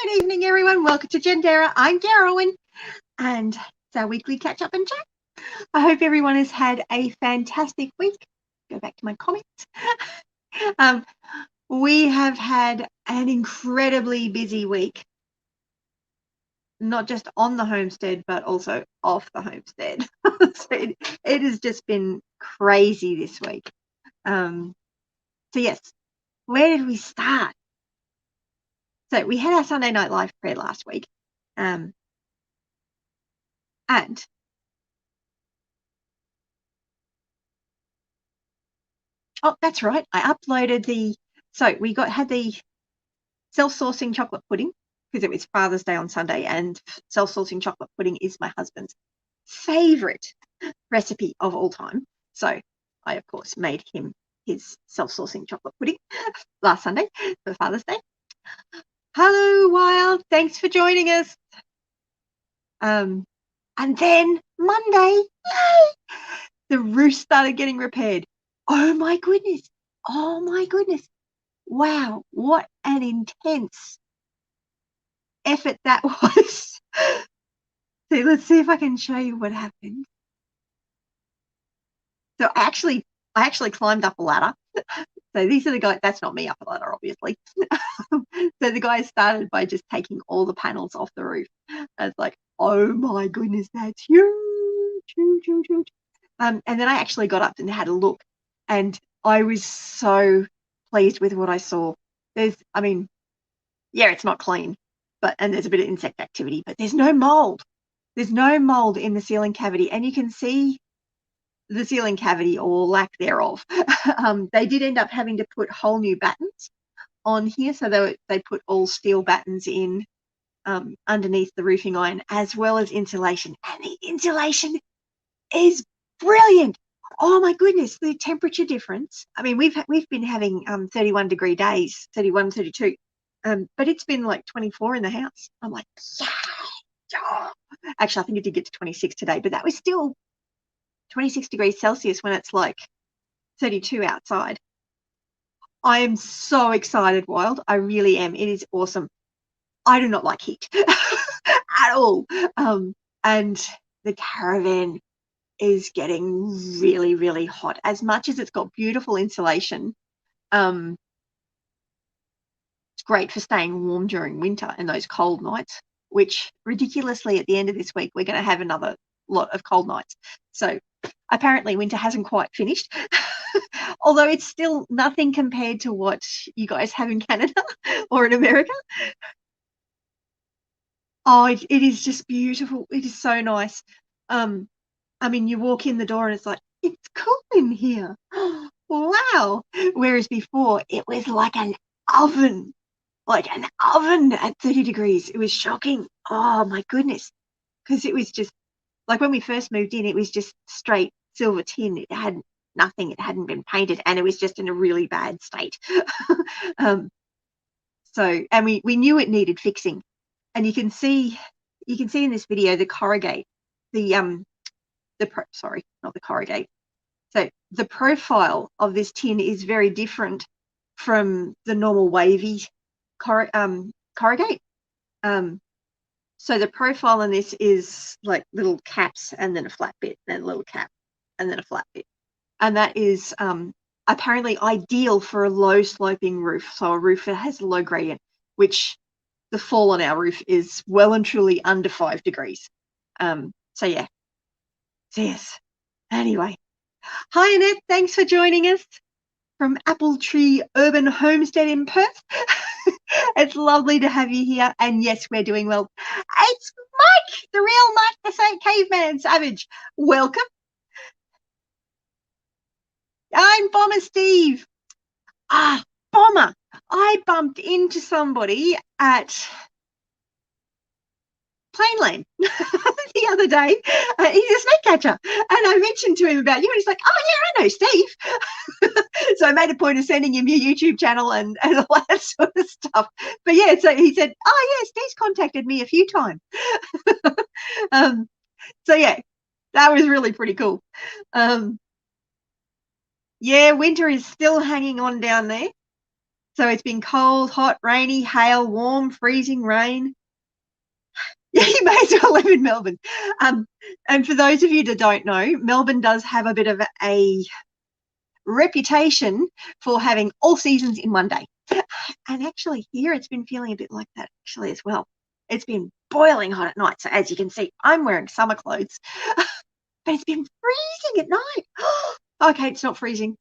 Good evening, everyone. Welcome to Janderra. I'm Darwin, and it's our weekly catch-up and chat. I hope everyone has had a fantastic week. Go back to my comments. We have had an incredibly busy week, not just on the homestead, but also off the homestead. So it has just been crazy this week. So yes, where did we start? So we had our Sunday night live prayer last week. And oh, that's right. I uploaded so we had the self-sourcing chocolate pudding because it was Father's Day on Sunday, and self-sourcing chocolate pudding is my husband's favorite recipe of all time. So I, of course, made him his self-sourcing chocolate pudding last Sunday for Father's Day. Hello, Wild. Thanks for joining us. And then Monday, yay, the roost started getting repaired. Oh my goodness. Oh my goodness. Wow, what an intense effort that was. So let's see if I can show you what happened. So I actually climbed up a ladder. So these are the guys, that's not me up a ladder, obviously. So the guys started by just taking all the panels off the roof. I was like, oh my goodness, that's huge, huge, huge, huge. And then I actually got up and had a look, and I was so pleased with what I saw. Yeah, it's not clean, and there's a bit of insect activity, but there's no mold. There's no mold in the ceiling cavity, and you can see the ceiling cavity or lack thereof. They did end up having to put whole new battens on here, so they put all steel battens in underneath the roofing iron, as well as insulation, and the insulation is brilliant. Oh my goodness, the temperature difference. I mean, we've been having 31 degree days, 31, 32, but it's been like 24 in the house. I'm like, yeah. Actually, I think it did get to 26 today, but that was still 26 degrees Celsius when it's like 32 outside. I am so excited, Wild. I really am. It is awesome. I do not like heat at all. And the caravan is getting really, really hot. As much as it's got beautiful insulation, it's great for staying warm during winter and those cold nights, which ridiculously at the end of this week, we're going to have another lot of cold nights. So apparently winter hasn't quite finished, although it's still nothing compared to what you guys have in Canada or in America. Oh, it is just beautiful. It is so nice. I mean, you walk in the door and it's like, it's cool in here. Wow. Whereas before it was like an oven at 30 degrees. It was shocking. Oh my goodness. Because it was just like when we first moved in, it was just straight silver tin. It had nothing. It hadn't been painted, and it was just in a really bad state. And we knew it needed fixing. And you can see in this video the corrugate, sorry, not the corrugate. So the profile of this tin is very different from the normal wavy corrugate. So the profile in this is like little caps and then a flat bit, then a little cap and then a flat bit. And that is apparently ideal for a low sloping roof. So a roof that has a low gradient, which the fall on our roof is well and truly under 5 degrees. So yeah. So yes. Anyway. Hi, Annette. Thanks for joining us from Apple Tree Urban Homestead in Perth. It's lovely to have you here. And yes, we're doing well. It's Mike, the real Mike, the Saint Caveman Savage. Welcome. I'm Bomber Steve. Bomber. I bumped into somebody at Plainland the other day. He's a snake catcher, and I mentioned to him about you, and he's like, oh yeah, I know Steve. So I made a point of sending him your YouTube channel and all that sort of stuff. But yeah, so he said, oh yeah, Steve's contacted me a few times. So yeah, that was really pretty cool. Yeah, winter is still hanging on down there. So it's been cold, hot, rainy, hail, warm, freezing, rain. Yeah, you may as well live in Melbourne. And for those of you that don't know, Melbourne does have a bit of a reputation for having all seasons in one day. And actually here it's been feeling a bit like that actually as well. It's been boiling hot at night. So as you can see, I'm wearing summer clothes, but it's been freezing at night. Okay, it's not freezing.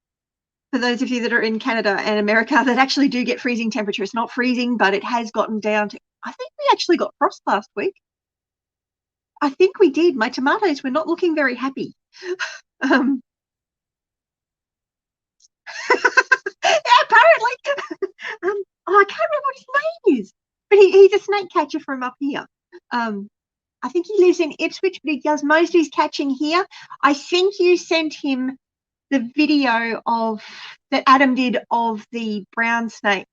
For those of you that are in Canada and America that actually do get freezing temperature, it's not freezing, but it has gotten down to, I think we actually got frost last week. I think we did. My tomatoes were not looking very happy. Yeah, apparently. I can't remember what his name is, but he's a snake catcher from up here. I think he lives in Ipswich, but he does most of his catching here. I think you sent him the video that Adam did of the brown snake,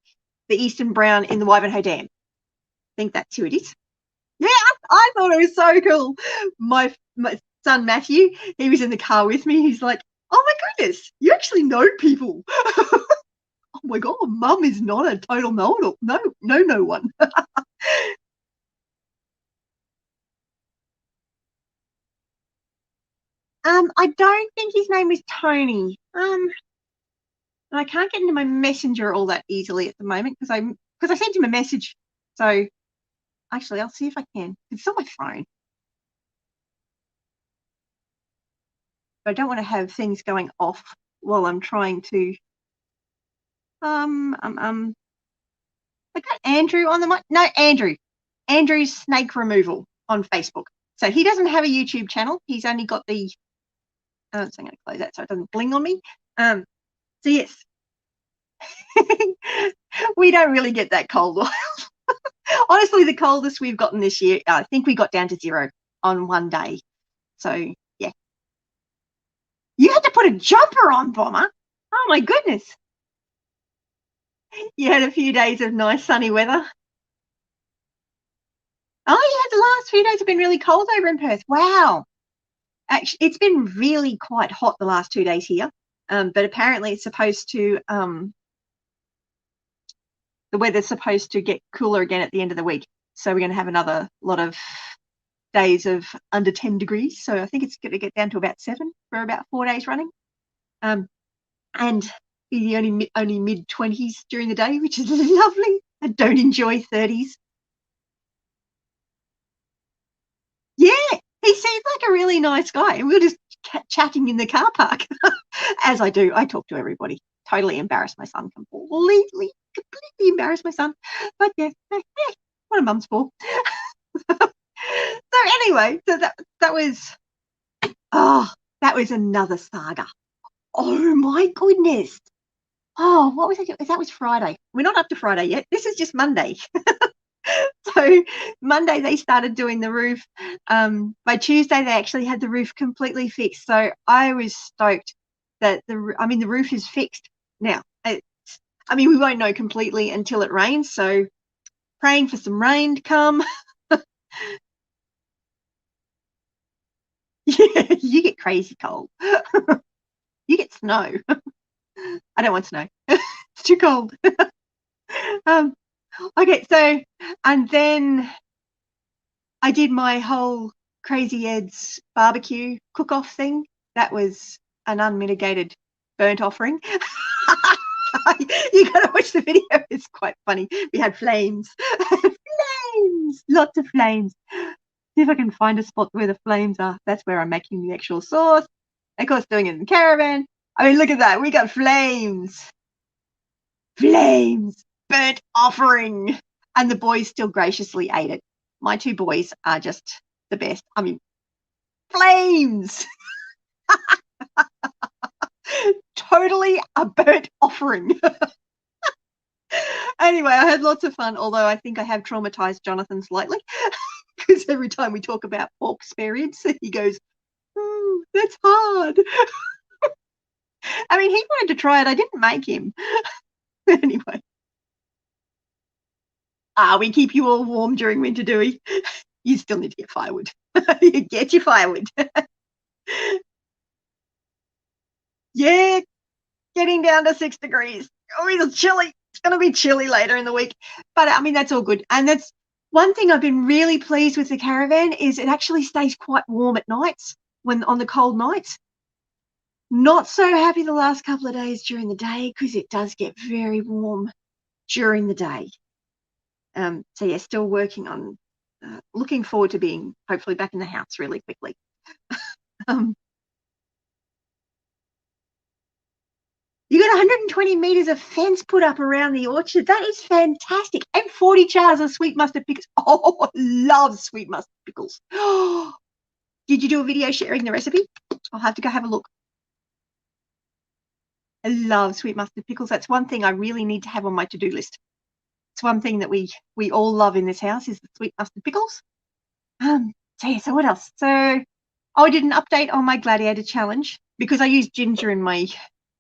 the eastern brown in the Wivenhoe Dam. I think that's who it is. Yeah, I thought it was so cool. My son Matthew, he was in the car with me. He's like, "Oh my goodness, you actually know people." Oh my God, Mum is not a total know-it-all. No one. I don't think his name is Tony. I can't get into my messenger all that easily at the moment because I sent him a message. So actually, I'll see if I can. It's on my phone. But I don't want to have things going off while I'm trying to. I got Andrew on the mic. No, Andrew's snake removal on Facebook. So he doesn't have a YouTube channel. He's only got the. So I'm going to close that so it doesn't bling on me. So yes, we don't really get that cold. Honestly, the coldest we've gotten this year, I think we got down to 0 on one day. So yeah, you had to put a jumper on, Bomber. Oh my goodness. You had a few days of nice sunny weather. Oh yeah, the last few days have been really cold over in Perth. Wow. Actually, it's been really quite hot the last 2 days here. But apparently it's supposed to, the weather's supposed to get cooler again at the end of the week. So we're going to have another lot of days of under 10 degrees. So I think it's going to get down to about 7 for about 4 days running. And be the only mid-20s during the day, which is lovely. I don't enjoy 30s. Yeah, he seems like a really nice guy. And we were just chatting in the car park. As I do, I talk to everybody. Totally embarrass my son. Completely embarrass my son. But yeah, what a mum's for. So anyway, so that was another saga. Oh my goodness. Oh, what was it? That was Friday. We're not up to Friday yet. This is just Monday. So Monday they started doing the roof. By Tuesday they actually had the roof completely fixed. So I was stoked that the roof is fixed now. We won't know completely until it rains. So praying for some rain to come. Yeah, you get crazy cold. You get snow. I don't want snow. It's too cold. Okay, so, and then I did my whole Crazy Ed's barbecue cook-off thing. That was an unmitigated burnt offering. You gotta watch the video. It's quite funny. We had flames. Flames! Lots of flames. See if I can find a spot where the flames are. That's where I'm making the actual sauce. Of course, doing it in the caravan. I mean, look at that. We got flames. Flames. Burnt offering. And the boys still graciously ate it. My 2 boys are just the best. I mean, flames. Totally a burnt offering. Anyway, I had lots of fun, although I think I have traumatized Jonathan slightly because every time we talk about pork spare ribs, he goes, "Oh, that's hard." I mean, he wanted to try it. I didn't make him. Anyway. We keep you all warm during winter, do we? You still need to get firewood. Get your firewood. Yeah, getting down to 6 degrees. Oh, it's chilly. going to be chilly later in the week. But I mean, that's all good. And that's one thing I've been really pleased with the caravan is it actually stays quite warm at nights when on the cold nights. Not so happy the last couple of days during the day because it does get very warm during the day. So yeah, still working on looking forward to being hopefully back in the house really quickly. You got 120 meters of fence put up around the orchard. That is fantastic. And 40 jars of sweet mustard pickles. Oh, I love sweet mustard pickles. Did you do a video sharing the recipe? I'll have to go have a look. I love sweet mustard pickles. That's one thing I really need to have on my to-do list. It's one thing that we all love in this house is the sweet mustard pickles. So what else? So I did an update on my gladiator challenge because I used ginger in my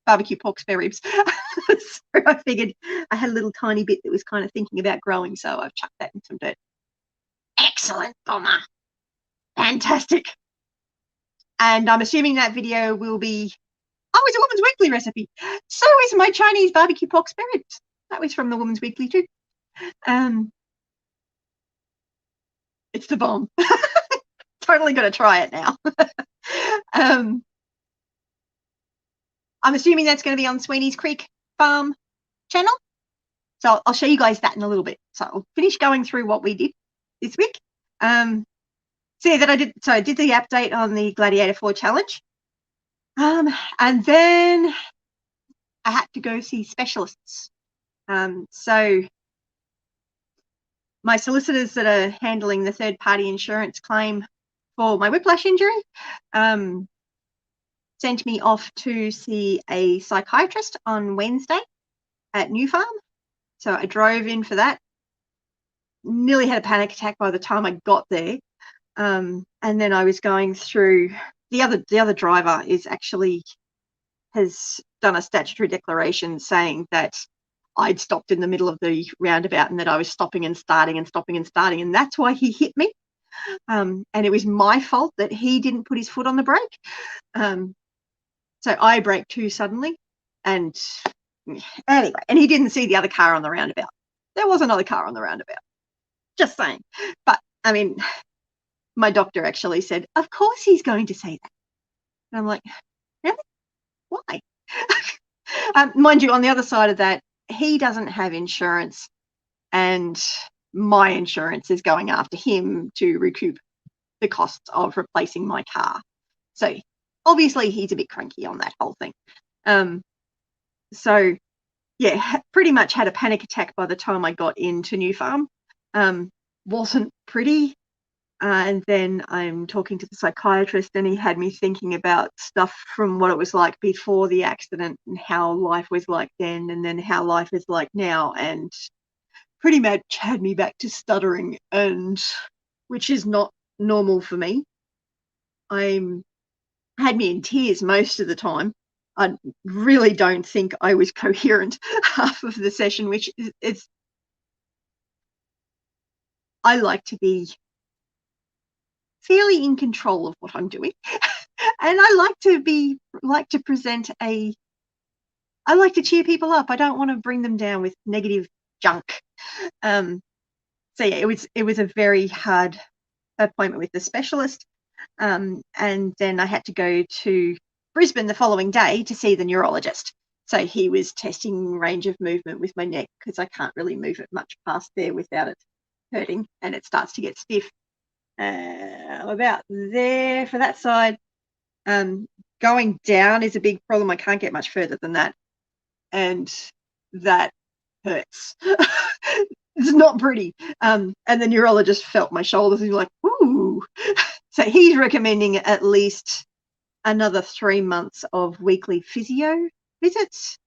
barbecue pork spare ribs. So I figured I had a little tiny bit that was kind of thinking about growing, so I've chucked that in some dirt. Excellent, Bomber. Fantastic. And I'm assuming that video will be, oh, it's a Woman's Weekly recipe. So is my Chinese barbecue pork spare ribs. That was from the Woman's Weekly too. It's the bomb. Totally got to try it now. I'm assuming that's going to be on Sweeney's Creek Farm channel. So I'll show you guys that in a little bit. So I'll finish going through what we did this week. So yeah, I did the update on the Gladiator 4 challenge. And then I had to go see specialists. So my solicitors that are handling the third-party insurance claim for my whiplash injury sent me off to see a psychiatrist on Wednesday at New Farm. So I drove in for that. Nearly had a panic attack by the time I got there. And then I was going through the other driver has done a statutory declaration saying that I'd stopped in the middle of the roundabout and that I was stopping and starting and stopping and starting, and that's why he hit me. And it was my fault that he didn't put his foot on the brake. So I braked too suddenly, and anyway, and he didn't see the other car on the roundabout. There was another car on the roundabout. Just saying. But I mean, my doctor actually said, of course he's going to say that. And I'm like, really? Why? Mind you, on the other side of that, he doesn't have insurance and my insurance is going after him to recoup the costs of replacing my car. So obviously he's a bit cranky on that whole thing. So yeah, pretty much had a panic attack by the time I got into New Farm. Wasn't pretty. And then I'm talking to the psychiatrist and he had me thinking about stuff from what it was like before the accident and how life was like then and then how life is like now, and pretty much had me back to stuttering, and which is not normal for me. Had me in tears most of the time. I really don't think I was coherent half of the session, which is I like to be fairly in control of what I'm doing. And I like to present I like to cheer people up. I don't want to bring them down with negative junk. So yeah, it was a very hard appointment with the specialist. And then I had to go to Brisbane the following day to see the neurologist. So he was testing range of movement with my neck because I can't really move it much past there without it hurting, and it starts to get stiff. About there for that side. Going down is a big problem. I can't get much further than that, and that hurts. It's not pretty. And the neurologist felt my shoulders and he was like, ooh. So he's recommending at least another 3 months of weekly physio visits.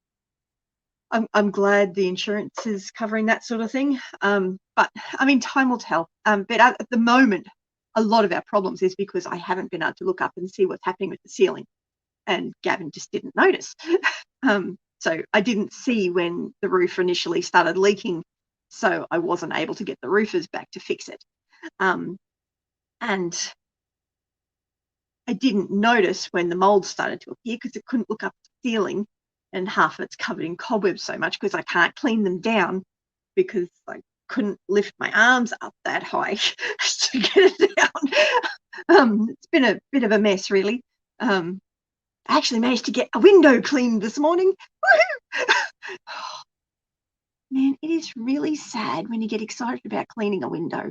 I'm glad the insurance is covering that sort of thing. But I mean, time will tell. But at the moment, a lot of our problems is because I haven't been able to look up and see what's happening with the ceiling, and Gavin just didn't notice. So I didn't see when the roof initially started leaking, so I wasn't able to get the roofers back to fix it. And I didn't notice when the mold started to appear because it couldn't look up the ceiling and half of it's covered in cobwebs so much because I can't clean them down because I couldn't lift my arms up that high to get it down. It's been a bit of a mess, really. I actually managed to get a window cleaned this morning. Man, it is really sad when you get excited about cleaning a window.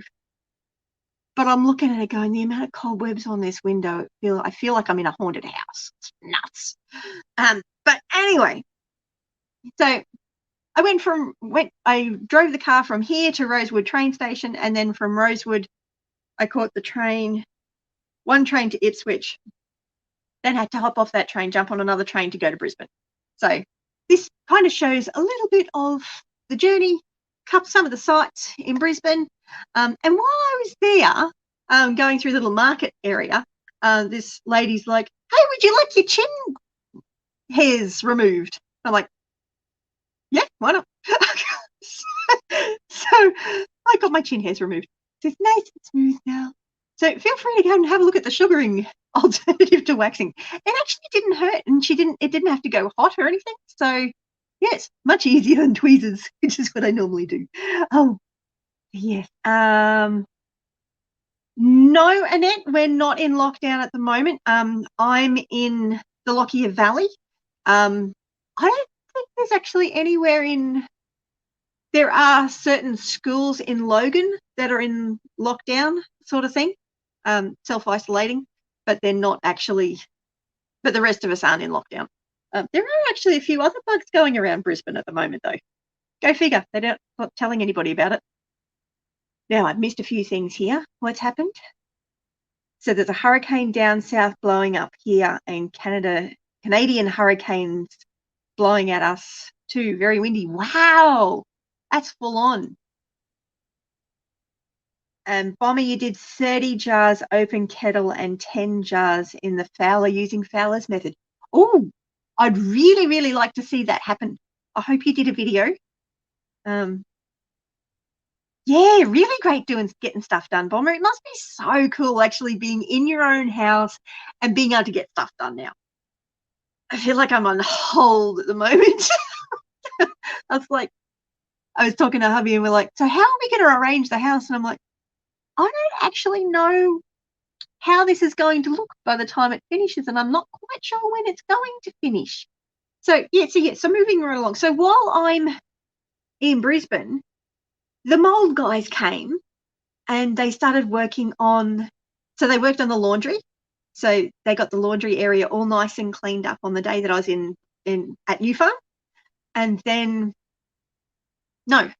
But I'm looking at it going, the amount of cobwebs on this window, I feel like I'm in a haunted house. It's nuts. But anyway, so I drove the car from here to Rosewood train station, and then from Rosewood, I caught one train to Ipswich, then had to hop off that train, jump on another train to go to Brisbane. So this kind of shows a little bit of the journey, some of the sights in Brisbane. And while I was there, going through the little market area, this lady's like, "Hey, would you like your chin hairs removed?" I'm like, "Yeah, why not?" So I got my chin hairs removed. It's nice and smooth now. So feel free to go and have a look at the sugaring alternative to waxing. It actually didn't hurt, and it didn't have to go hot or anything. So yes, much easier than tweezers, which is what I normally do. Oh, yes. No, Annette, we're not in lockdown at the moment. I'm in the Lockyer Valley. I don't think there's actually anywhere in. There are certain schools in Logan that are in lockdown, sort of thing, self-isolating, but they're not actually. But the rest of us aren't in lockdown. There are actually a few other bugs going around Brisbane at the moment, though. Go figure. They're not telling anybody about it. Now, I've missed a few things here. What's happened? So there's a hurricane down south blowing up here, and Canadian hurricanes blowing at us too. Very windy. Wow, that's full on. And Bomber, you did 30 jars open kettle and 10 jars in the Fowler using Fowler's method. Oh, I'd really, really like to see that happen. I hope you did a video. Yeah, really great getting stuff done, Bomber. It must be so cool actually being in your own house and being able to get stuff done now. I feel like I'm on hold at the moment. I was talking to hubby and we're like, so how are we going to arrange the house? And I'm like, I don't actually know how this is going to look by the time it finishes, and I'm not quite sure when it's going to finish. So moving right along. So while I'm in Brisbane, the mold guys came and they started working on. So they worked on the laundry. So they got the laundry area all nice and cleaned up on the day that I was at New Farm. And then that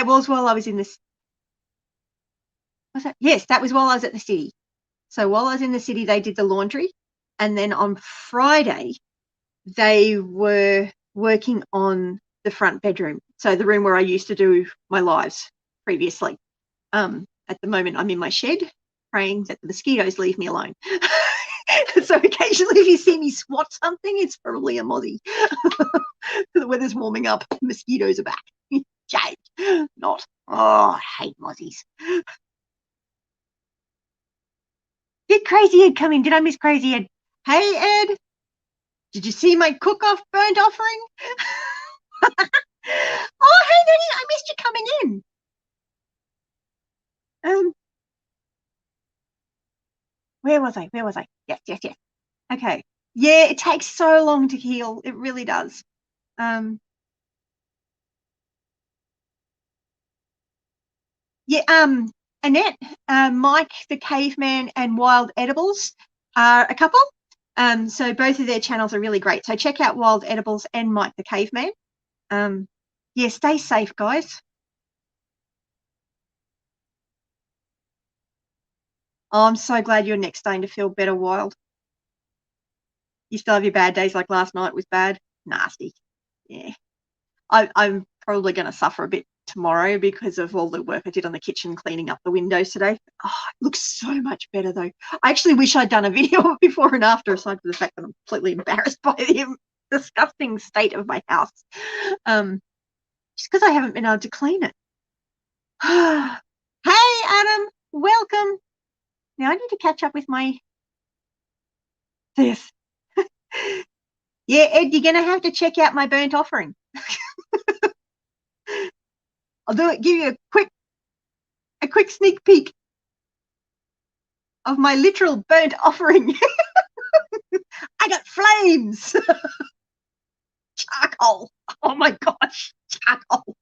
was while I was in this. Was that? Yes, that was while I was at the city. So while I was in the city, they did the laundry. And then on Friday, they were working on the front bedroom. So the room where I used to do my lives previously. At the moment, I'm in my shed praying that the mosquitoes leave me alone. So occasionally if you see me swat something, it's probably a mozzie. The weather's warming up. Mosquitoes are back. Yay. Not. Oh, I hate mozzies. Did Crazy Ed come in? Did I miss Crazy Ed? Hey, Ed. Did you see my cook-off burnt offering? Oh, hey, Eddie, I missed you coming in. Where was I? Yes. Okay. Yeah, it takes so long to heal. It really does. Yeah, Annette, Mike the Caveman and Wild Edibles are a couple. So both of their channels are really great. So check out Wild Edibles and Mike the Caveman. Yeah, stay safe, guys. Oh, I'm so glad your neck's starting to feel better, Wild. You still have your bad days like last night was bad? Nasty. Yeah. I'm probably going to suffer a bit tomorrow because of all the work I did on the kitchen cleaning up the windows today. Oh, it looks so much better though. I actually wish I'd done a video before and after, aside from the fact that I'm completely embarrassed by the disgusting state of my house. Just because I haven't been able to clean it. Hey, Adam, welcome. Now I need to catch up with my this. Yeah, Ed, you're going to have to check out my burnt offering. I'll give you a quick sneak peek of my literal burnt offering. I got flames. Charcoal. Oh my gosh, charcoal.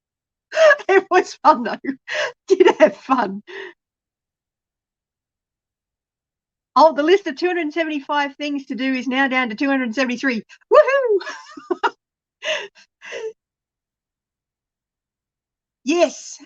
It was fun though. Did have fun. Oh, the list of 275 things to do is now down to 273. Woohoo! Yes.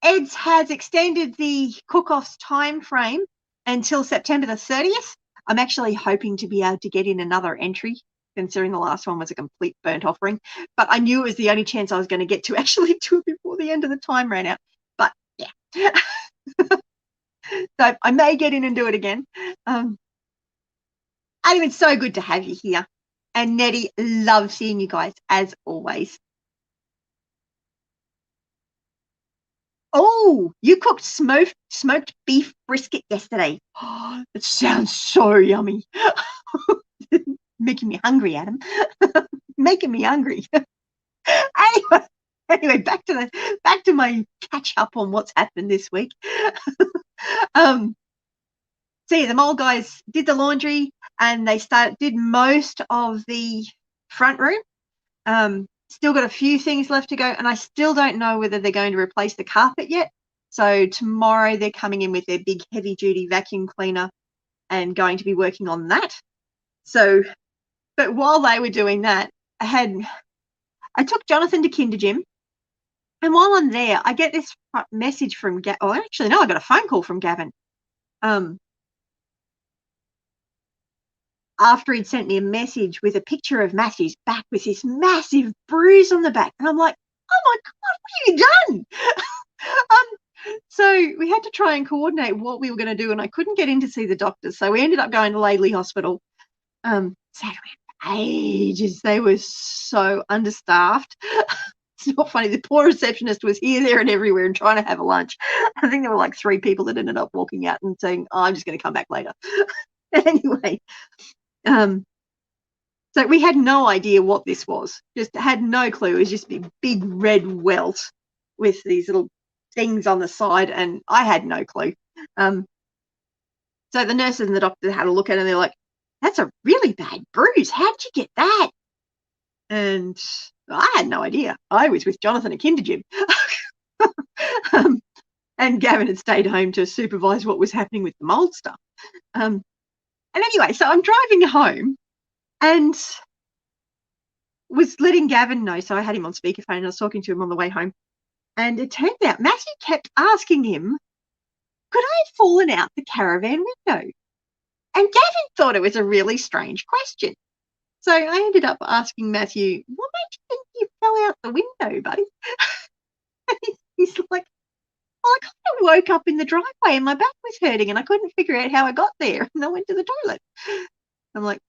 Ed's has extended the cook-off's time frame until September the 30th. I'm actually hoping to be able to get in another entry, considering the last one was a complete burnt offering. But I knew it was the only chance I was going to get to actually do it before the end of the time ran out. But yeah. So I may get in and do it again. Anyway, it's so good to have you here. And Nettie, love seeing you guys as always. Oh, you cooked smoked beef brisket yesterday. Oh, it sounds so yummy. Making me hungry, Adam. Making me hungry. anyway, back to my catch up on what's happened this week. So yeah, the mole guys did the laundry and they did most of the front room. Still got a few things left to go, and I still don't know whether they're going to replace the carpet yet. So tomorrow they're coming in with their big heavy duty vacuum cleaner and going to be working on that. So, but while they were doing that, I took Jonathan to Kinder Gym, and while I'm there, I get this message from Gavin. Oh, actually, no, I got a phone call from Gavin. After he'd sent me a message with a picture of Matthew's back with this massive bruise on the back. And I'm like, oh my God, what have you done? So we had to try and coordinate what we were going to do, and I couldn't get in to see the doctors. So we ended up going to Laidley Hospital. Sat around for ages. They were so understaffed. It's not funny. The poor receptionist was here, there, and everywhere and trying to have a lunch. I think there were like 3 people that ended up walking out and saying, oh, I'm just going to come back later. Anyway, so we had no idea what this was. Just had no clue. It was just a big red welt with these little things on the side, and I had no clue. So the nurses and the doctor had a look at it, and they're like, that's a really bad bruise. How'd you get that? And I had no idea. I was with Jonathan at Kinder Gym. And Gavin had stayed home to supervise what was happening with the mold stuff. And anyway, so I'm driving home and was letting Gavin know. So I had him on speakerphone and I was talking to him on the way home. And it turned out Matthew kept asking him, could I have fallen out the caravan window? And Gavin thought it was a really strange question. So I ended up asking Matthew, what made you think you fell out the window, buddy? He's like, well, I kind of woke up in the driveway and my back was hurting and I couldn't figure out how I got there. And I went to the toilet. I'm like,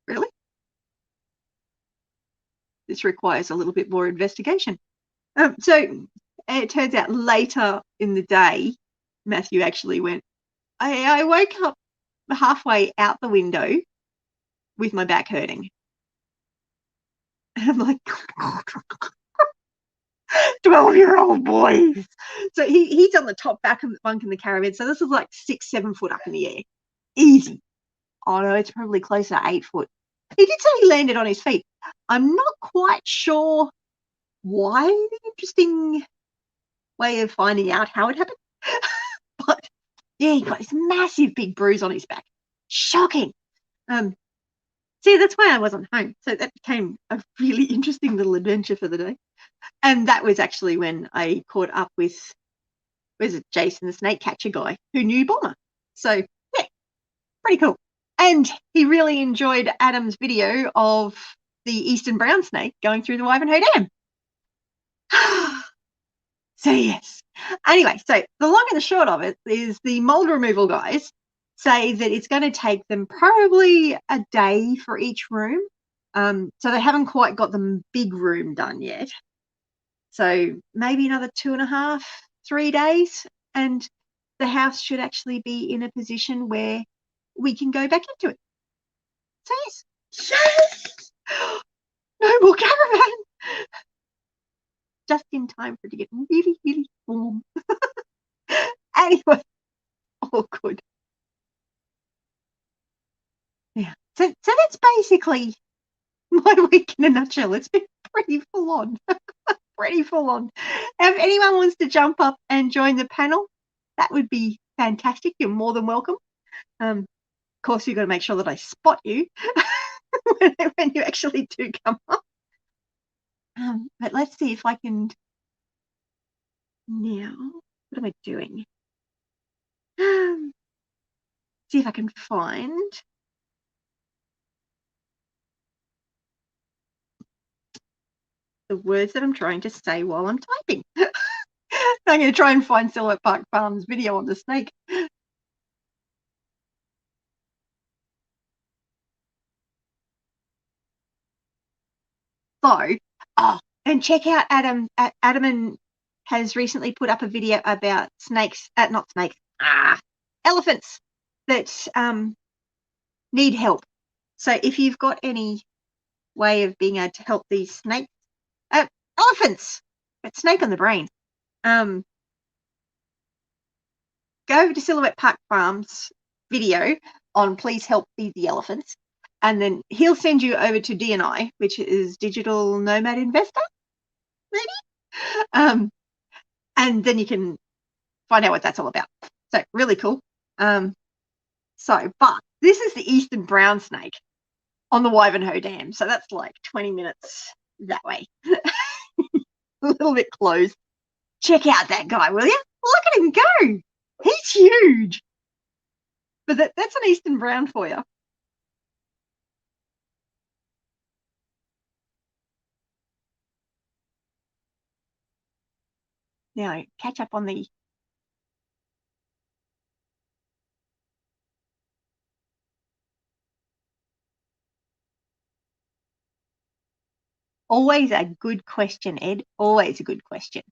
really? This requires a little bit more investigation. So it turns out later in the day, Matthew actually went, I woke up halfway out the window with my back hurting. And I'm like, 12-year-old boys. So he's on the top back of the bunk in the caravan. So this is like 6-7 foot up in the air. Easy. Oh no, it's probably closer to 8 foot. He did say he landed on his feet. I'm not quite sure why, the interesting way of finding out how it happened. But yeah, he got this massive big bruise on his back. Shocking. See, that's why I wasn't home. So that became a really interesting little adventure for the day. And that was actually when I caught up with, was it Jason, the snake catcher guy, who knew Bomber. So yeah, pretty cool. And he really enjoyed Adam's video of the eastern brown snake going through the Wivenhoe Dam. So yes. Anyway, so the long and the short of it is the mold removal guys say that it's going to take them probably a day for each room. So they haven't quite got the big room done yet. So maybe another 2.5, 3 days, and the house should actually be in a position where we can go back into it. So yes! No more caravan! Just in time for it to get really, really warm. Anyway, all good. Yeah. So that's basically my week in a nutshell. It's been pretty full on. Pretty full on. If anyone wants to jump up and join the panel, that would be fantastic. You're more than welcome. Of course, you've got to make sure that I spot you when you actually do come up. But let's see if I can now. What am I doing? See if I can find the words that I'm trying to say while I'm typing. I'm going to try and find Silhouette Park Farm's video on the snake. So, and check out Adam. Adam has recently put up a video about snakes, not snakes, elephants that need help. So if you've got any way of being able to help these snakes, elephants, but snake on the brain, go over to Silhouette Park Farm's video on please help feed the elephants, and then he'll send you over to DNI, which is Digital Nomad Investor, maybe, and then you can find out what that's all about. So really cool. But this is the eastern brown snake on the Wivenhoe Dam, so that's like 20 minutes that way. A little bit close. Check out that guy, will you? Look at him go. He's huge. But that's an eastern brown for you. Now, catch up on the... Always a good question, Ed. Always a good question.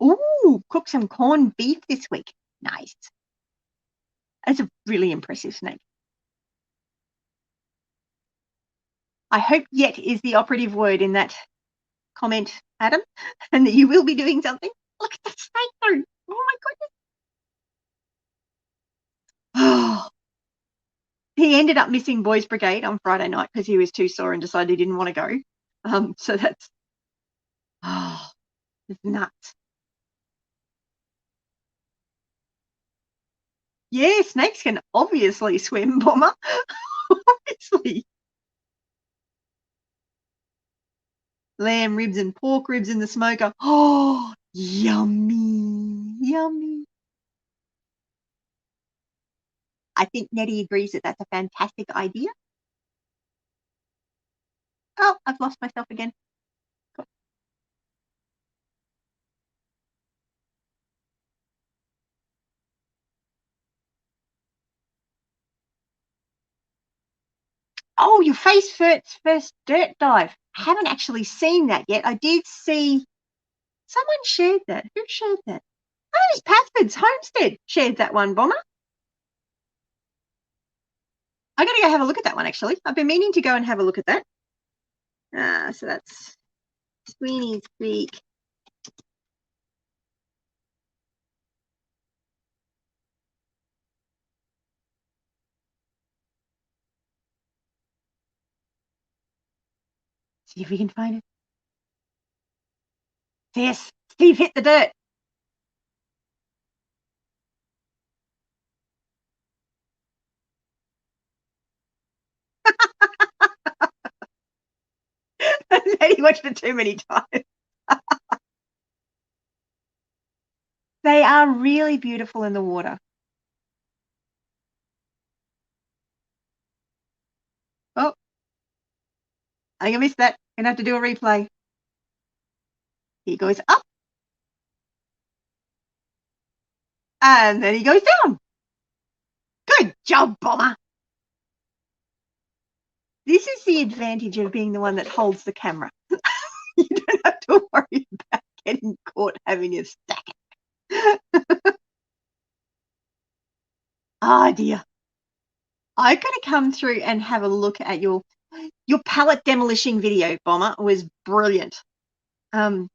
Ooh, cook some corned beef this week. Nice. That's a really impressive snake. I hope yet is the operative word in that comment, Adam, and that you will be doing something. Look at that snake though. Oh my goodness. Oh. He ended up missing Boys Brigade on Friday night because he was too sore and decided he didn't want to go. So that's it's nuts. Yeah, snakes can obviously swim, Bomber. Obviously. Lamb ribs and pork ribs in the smoker. Oh, yummy, yummy. I think Nettie agrees that that's a fantastic idea. Oh, I've lost myself again. Oh, your face first dirt dive. I haven't actually seen that yet. I did see someone shared that. Who shared that? Oh, it was Pathford's Homestead shared that one, Bomber. I got to go have a look at that one, actually. I've been meaning to go and have a look at that. So that's Sweeney's Creek. See if we can find it. Yes, Steve hit the dirt. He watched it too many times. They are really beautiful in the water. Oh, I think I missed that. Gonna have to do a replay. He goes up. And then he goes down. Good job, Bomber. This is the advantage of being the one that holds the camera. You don't have to worry about getting caught having a stack. Oh, dear. I got to come through and have a look at your pallet demolition video, Bomber. It was brilliant. So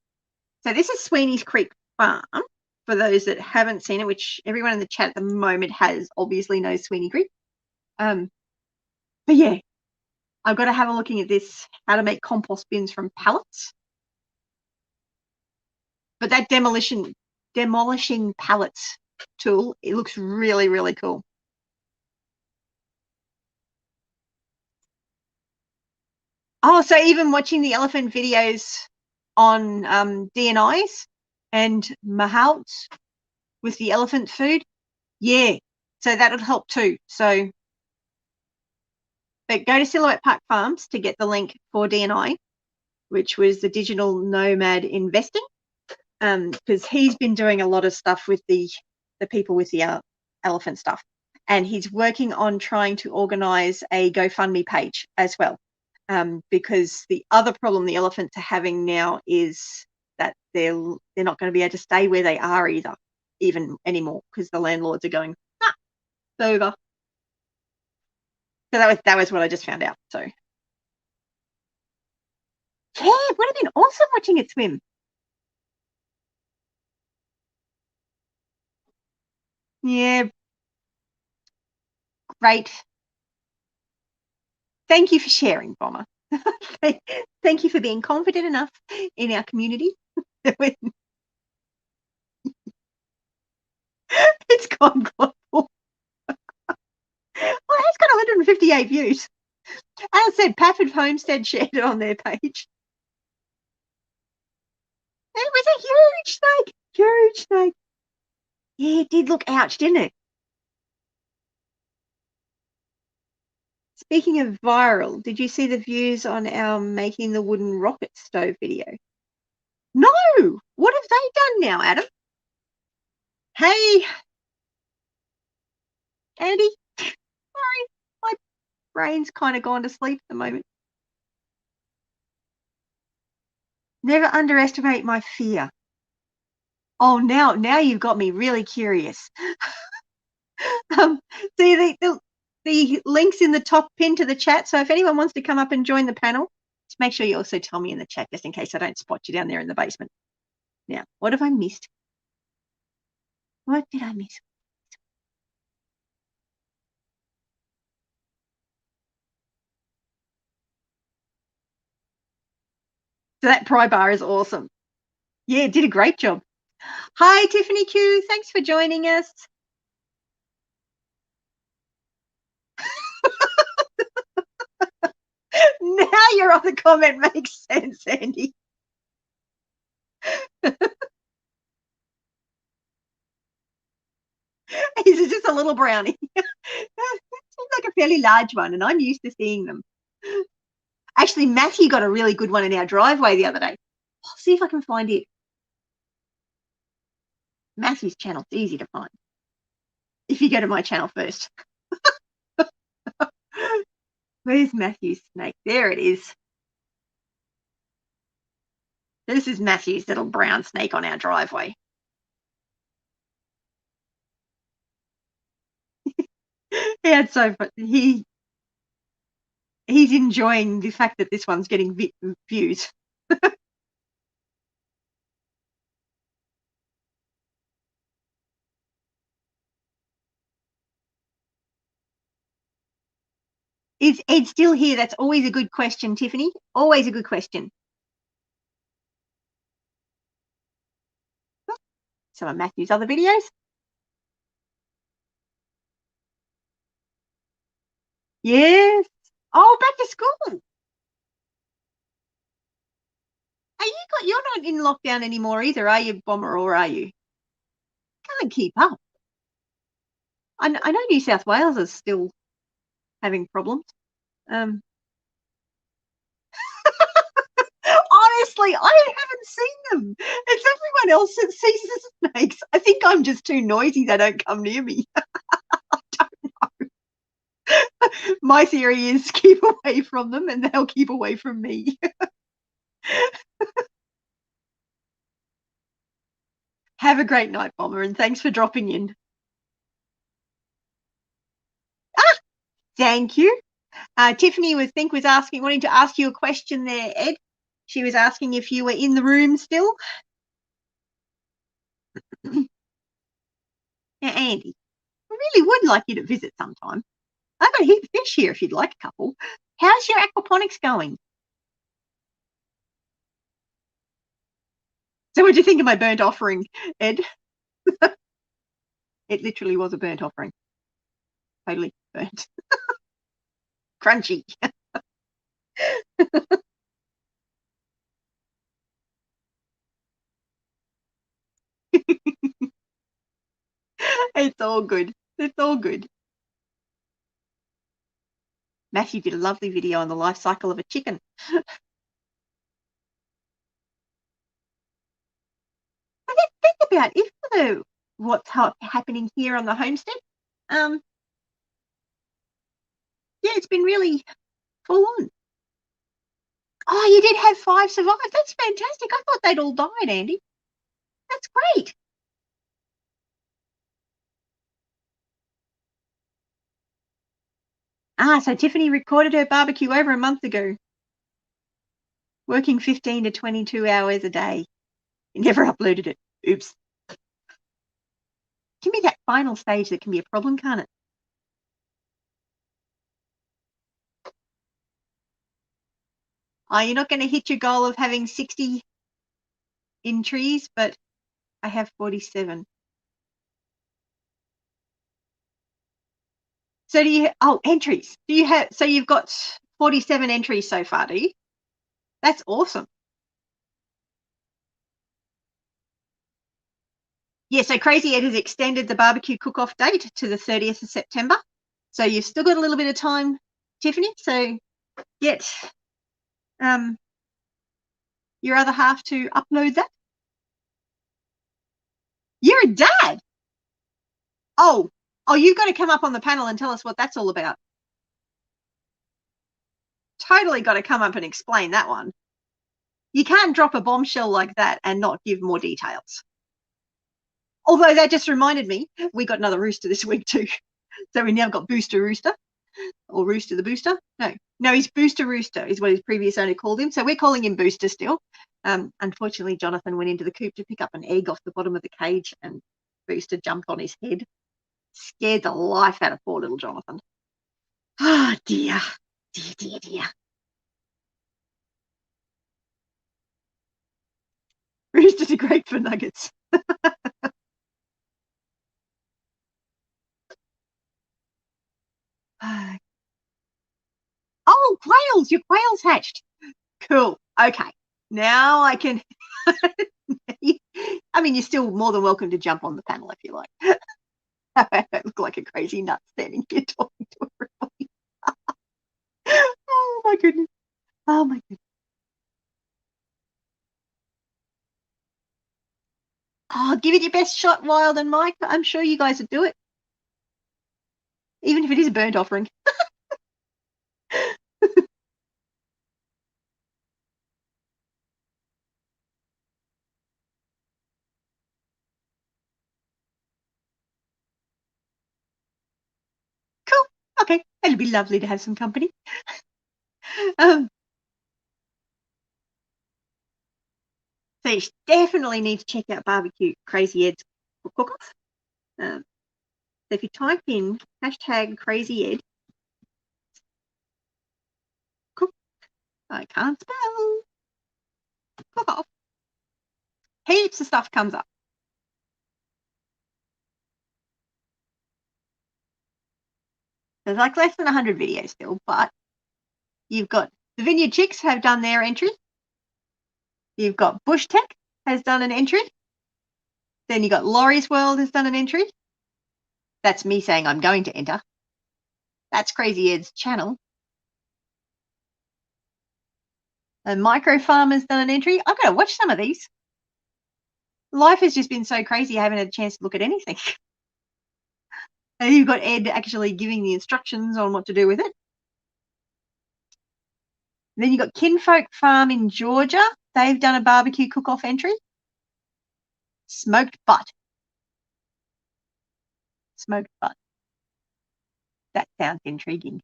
this is Sweeney's Creek Farm. For those that haven't seen it, which everyone in the chat at the moment obviously knows Sweeney Creek. But yeah, I've got to have a looking at this, how to make compost bins from pallets. But that demolishing pallets tool, it looks really, really cool. Oh, so even watching the elephant videos on DNIs and Mahalts with the elephant food, yeah, so that'll help too. So, but go to Silhouette Park Farms to get the link for DNI, which was the digital nomad investing, because he's been doing a lot of stuff with the people with the elephant stuff, and he's working on trying to organize a GoFundMe page as well. Because the other problem the elephants are having now is that they're not going to be able to stay where they are even anymore, because the landlords are going, it's over. So that was what I just found out. So yeah, it would have been awesome watching it swim. Yeah, great. Thank you for sharing, Bomber. Thank you for being confident enough in our community. It's gone global. Well, it's got 158 views. As I said, Pafford Homestead shared it on their page. It was a huge snake. Huge snake. Yeah, it did look ouch, didn't it? Speaking of viral, did you see the views on our making the wooden rocket stove video? No! What have they done now, Adam? Hey, Andy. Sorry, my brain's kind of gone to sleep at the moment. Never underestimate my fear. Oh, now you've got me really curious. See the links in the top pin to the chat. So if anyone wants to come up and join the panel, just make sure you also tell me in the chat, just in case I don't spot you down there in the basement. Now, what have I missed? What did I miss? So that pry bar is awesome. Yeah, did a great job. Hi, Tiffany Q. Thanks for joining us. Now your other comment makes sense, Andy. He's just a little brownie. Seems like a fairly large one, and I'm used to seeing them. Actually, Matthew got a really good one in our driveway the other day. I'll see if I can find it. Matthew's channel's easy to find if you go to my channel first. Where's Matthew's snake? There it is. This is Matthew's little brown snake on our driveway. Yeah, it's so fun. He's enjoying the fact that this one's getting views. Is Ed still here? That's always a good question, Tiffany. Always a good question. Some of Matthew's other videos. Yes. Oh, back to school. You're not in lockdown anymore either, are you, Bomber, or are you? Can't keep up. I know New South Wales is still having problems. Honestly, I haven't seen them. It's everyone else that sees the snakes. I think I'm just too noisy. They don't come near me. I don't know. My theory is keep away from them and they'll keep away from me. Have a great night, Bomber, and thanks for dropping in. Ah, Thank you. Tiffany was wanting to ask you a question there, Ed. She was asking if you were in the room still. Now, Andy, I really would like you to visit sometime. I've got a heap of fish here if you'd like a couple. How's your aquaponics going? So what do you think of my burnt offering, Ed? It literally was a burnt offering. Totally burnt. Crunchy. It's all good. It's all good. Matthew did a lovely video on the life cycle of a chicken. Think about what's happening here on the homestead. Yeah, it's been really full on. Oh, you did have 5 survive. That's fantastic. I thought they'd all died, Andy. That's great. So Tiffany recorded her barbecue over a month ago, working 15 to 22 hours a day. You never uploaded it. Oops. Give me that final stage that can be a problem, can't it? You're not going to hit your goal of having 60 entries, but I have 47. So entries. So you've got 47 entries so far, do you? That's awesome. Yeah, so Crazy Ed has extended the barbecue cook-off date to the 30th of September. So you've still got a little bit of time, Tiffany. So get your other half to upload that. You're a dad. Oh, you've got to come up on the panel and tell us what that's all about. Totally got to come up and explain that one. You can't drop a bombshell like that and not give more details. Although that just reminded me, we got another rooster this week too. So we now got Booster Rooster, or Rooster the Booster. No, he's Booster Rooster is what his previous owner called him. So we're calling him Booster still. Unfortunately, Jonathan went into the coop to pick up an egg off the bottom of the cage and Booster jumped on his head. Scared the life out of poor little Jonathan. Ah, oh, dear. Dear. Roosters are great for nuggets. Oh, quails! Your quails hatched. Cool. Okay. Now I can. I mean, you're still more than welcome to jump on the panel if you like. I look like a crazy nut standing here talking to everybody. Oh my goodness. Oh my goodness. Oh, give it your best shot, Wild and Mike. I'm sure you guys would do it. Even if it is a burnt offering. Cool. Okay. It'll be lovely to have some company. So you definitely need to check out Barbecue Crazy Ed's cook-off. So if you type in #CrazyEd, cook, I can't spell, cook-off, heaps of stuff comes up. There's like less than 100 videos still, but you've got the Vineyard Chicks have done their entry. You've got Bush Tech has done an entry. Then you've got Laurie's World has done an entry. That's me saying I'm going to enter. That's Crazy Ed's channel. And Micro Farm has done an entry. I've got to watch some of these. Life has just been so crazy I haven't had a chance to look at anything. And you've got Ed actually giving the instructions on what to do with it. Then you've got Kinfolk Farm in Georgia. They've done a barbecue cook-off entry. Smoked butt. Smoked butt. That sounds intriguing.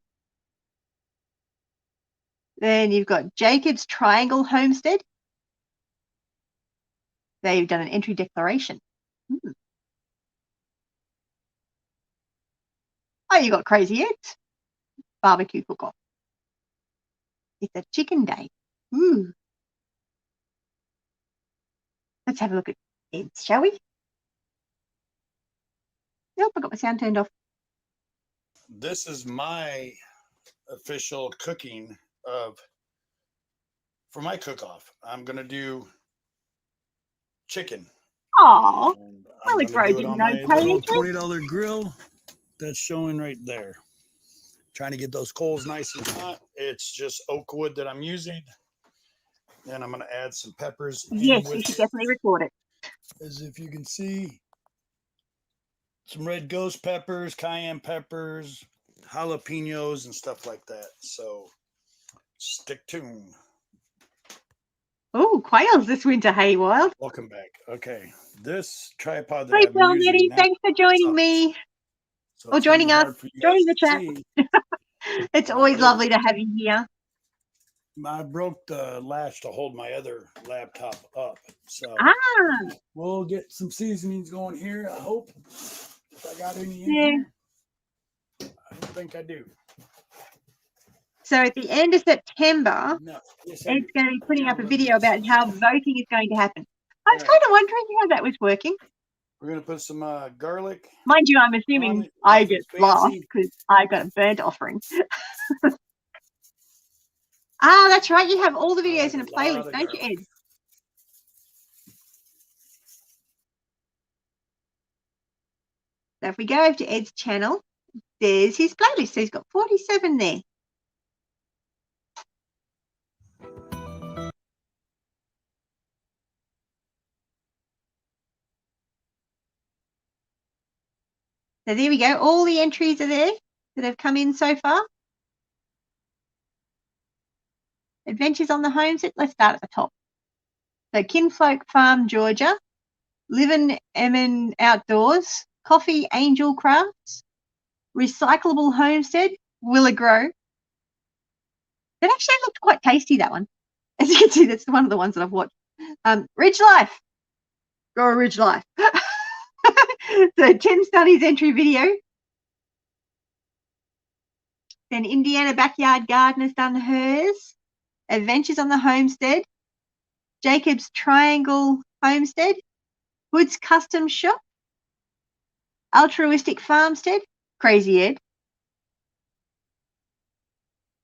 Then you've got Jacob's Triangle Homestead. They've done an entry declaration. Oh, you got Crazy Ed's barbecue cook-off. It's a chicken day. Ooh. Let's have a look at Ed's, shall we? Nope, I got my sound turned off. This is my official cooking for my cook-off. I'm gonna do chicken. Oh, well, it's Bro didn't know $20 grill that's showing right there. Trying to get those coals nice and hot. It's just oak wood that I'm using. Then I'm gonna add some peppers. Yes, you should definitely record it. As if you can see, some red ghost peppers, cayenne peppers, jalapenos, and stuff like that. So stick tuned. Oh, Quail's this winter, hey, Wild. Welcome back. Okay, this tripod that I'm Nettie, using thanks for joining me. So or joining us, joining the chat. It's always lovely to have you here. I broke the latch to hold my other laptop up. So we'll get some seasonings going here, I hope. If I got any in here. I don't think I do. So at the end of September, it's going to be putting up a video about how voting is going to happen. I was kind of wondering how that was working. We're going to put some garlic. Mind you, I'm assuming I get last because I got a burnt offering. That's right. You have all the videos in a playlist, don't you, Ed? So if we go over to Ed's channel, there's his playlist. So he's got 47 there. So there we go. All the entries are there that have come in so far. Adventures on the Homestead. Let's start at the top. So Kinfolk Farm, Georgia. Livin' Emin Outdoors. Coffee Angel Crafts. Recyclable Homestead. Willagrow. That actually looked quite tasty, that one. As you can see, that's one of the ones that I've watched. Ridge Life. Go Ridge Life. So Tim Study's entry video. Then Indiana Backyard Garden has done hers. Adventures on the Homestead. Jacob's Triangle Homestead. Hood's Custom Shop. Altruistic Farmstead. Crazy Ed.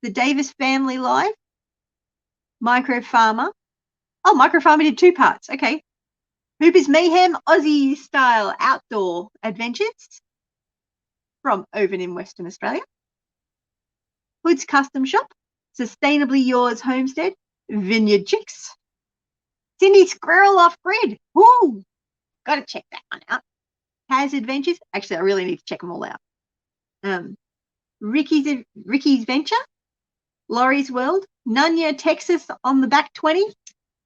The Davis Family Life. Micro Farmer. Oh, Micro Farmer did 2 parts. Okay. Hooper's Mayhem Aussie Style Outdoor Adventures from Ovan in Western Australia. Hood's Custom Shop. Sustainably Yours Homestead. Vineyard Chicks. Cindy Squirrel Off Grid. Woo! Got to check that one out. Taz Adventures. Actually, I really need to check them all out. Ricky's Venture. Laurie's World. Nunya, Texas on the back 20.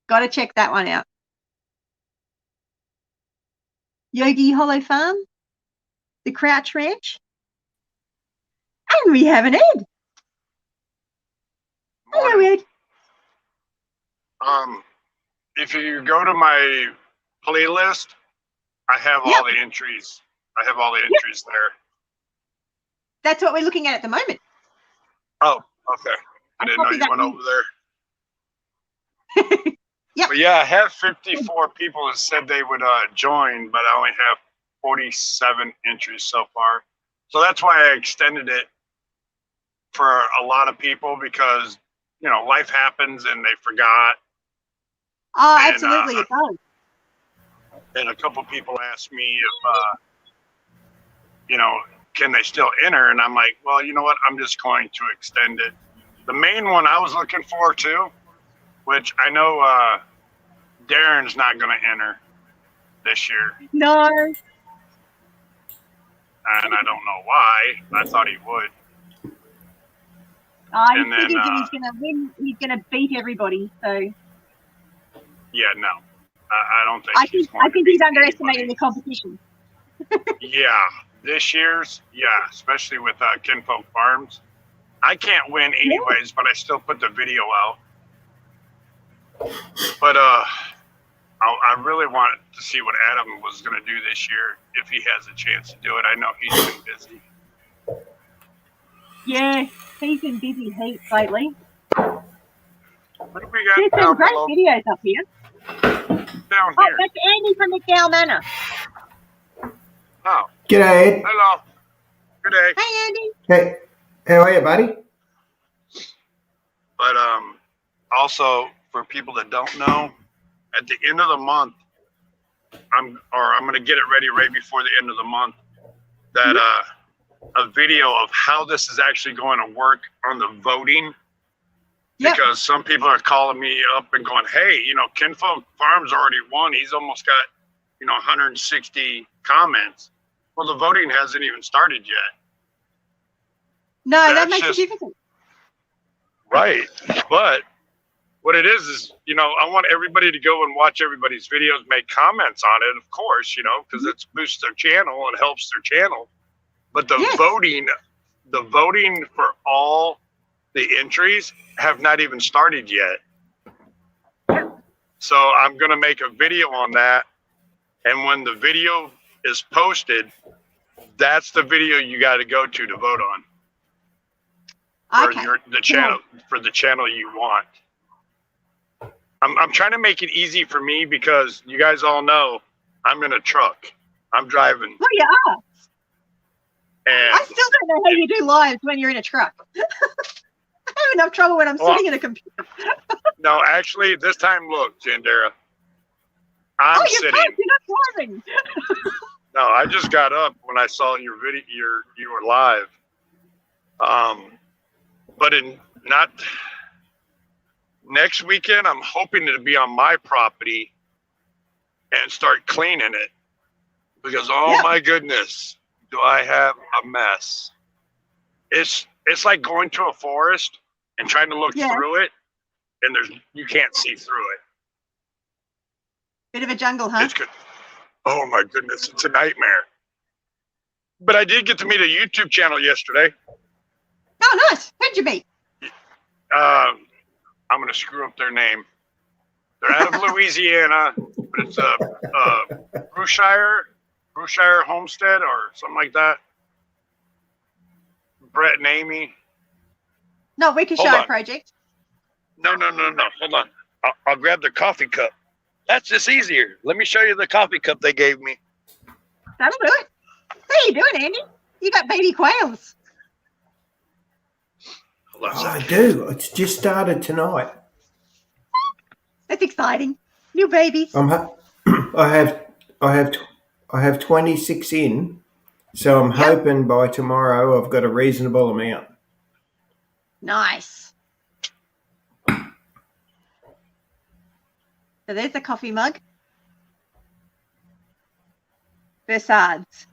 Got to check that one out. Yogi Hollow Farm. The Crouch Ranch. And we have an Ed. Hello, Ed. If you go to my playlist, I have all the entries. I have all the entries there. That's what we're looking at the moment. Oh, okay. I didn't know you went over there. Yep. But yeah, I have 54 people that said they would join, but I only have 47 entries so far. So that's why I extended it for a lot of people because, you know, life happens and they forgot. Oh, absolutely, it does. And a couple people asked me if, you know, can they still enter? And I'm like, well, you know what? I'm just going to extend it. The main one I was looking for too, which I know Darren's not going to enter this year. No. And I don't know why. I thought he would. I figured that he's going to win. He's going to beat everybody. So. Yeah, no. I don't think I think he's underestimating the competition. Yeah. This year's, especially with Kinfolk Farms. I can't win anyways, but I still put the video out. But I really wanted to see what Adam was going to do this year if he has a chance to do it. I know he's been busy. Yeah, he's been busy heaps lately. What have we got There's some great videos up here. Down Oh, here. that's Andy from McDowell Manor. Oh. G'day. Hello. Good day. Hey, Andy. Hey, how are you, buddy? But also for people that don't know, at the end of the month, I'm going to get it ready right before the end of the month. That a video of how this is actually going to work on the voting. Yep. Because some people are calling me up and going, hey, you know, Kinfolk Farms already won. He's almost got, 160 comments. Well, the voting hasn't even started yet. No, that makes it difficult. Right. But what it is, I want everybody to go and watch everybody's videos, make comments on it, of course, because it boosts their channel and helps their channel. But the voting for all the entries have not even started yet. So I'm going to make a video on that. And when the video is posted, that's the video you got to go to vote on. Okay. For the channel you want. I'm trying to make it easy for me because you guys all know I'm in a truck. I'm driving. Oh, you are. And I still don't know how you do lives when you're in a truck. I have enough trouble when I'm sitting in a computer. No, actually, this time, look, Janderra. I'm sitting. You're not driving. No, I just got up when I saw your video. You were live. But not next weekend, I'm hoping to be on my property and start cleaning it because my goodness, do I have a mess? It's like going to a forest and trying to look through it, and you can't see through it. Bit of a jungle, huh? It's good. Oh my goodness, it's a nightmare. But I did get to meet a YouTube channel yesterday. Oh, nice. Who'd you meet? I'm going to screw up their name. They're out of Louisiana, but it's Rooster Homestead or something like that. Brett and Amy. No, Wickeshire Project. No. Hold on. I'll grab the coffee cup. That's just easier. Let me show you the coffee cup they gave me. That'll do it. What are you doing, Andy? You got baby quails. I do. It's just started tonight. That's exciting. New babies. I have 26 in, so I'm hoping by tomorrow I've got a reasonable amount. Nice. So there's the coffee mug. Broussards.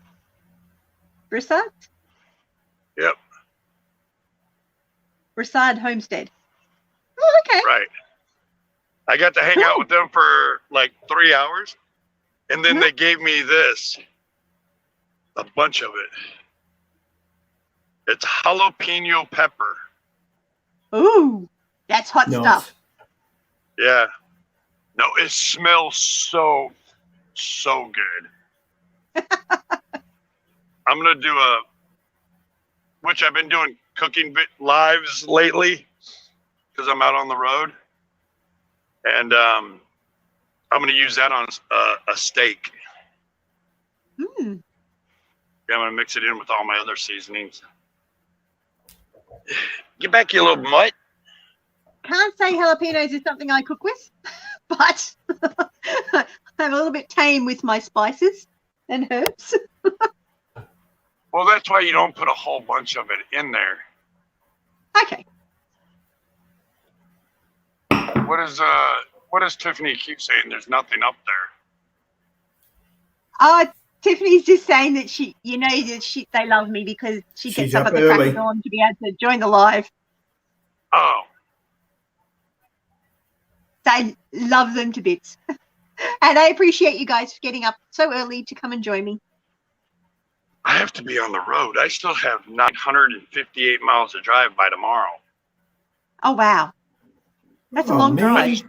Yep. Broussard Homestead. Oh, okay. Right. I got to hang out with them for like 3 hours, and then they gave me this, a bunch of it. It's jalapeno pepper. Ooh, that's hot stuff. Yeah. No, it smells so good. I'm going to do which I've been doing cooking lives lately because I'm out on the road. And I'm going to use that on a steak. Yeah, I'm going to mix it in with all my other seasonings. Get back, you little mutt. Can't say jalapenos is something I cook with, but I'm a little bit tame with my spices and herbs. Well, that's why you don't put a whole bunch of it in there. Okay. What does Tiffany keep saying? There's nothing up there. Tiffany's just saying that they love me because she gets up at the crack of dawn to be able to join the live. Oh. I love them to bits. And I appreciate you guys getting up so early to come and join me. I have to be on the road. I still have 958 miles to drive by tomorrow. Oh, wow. That's a long drive.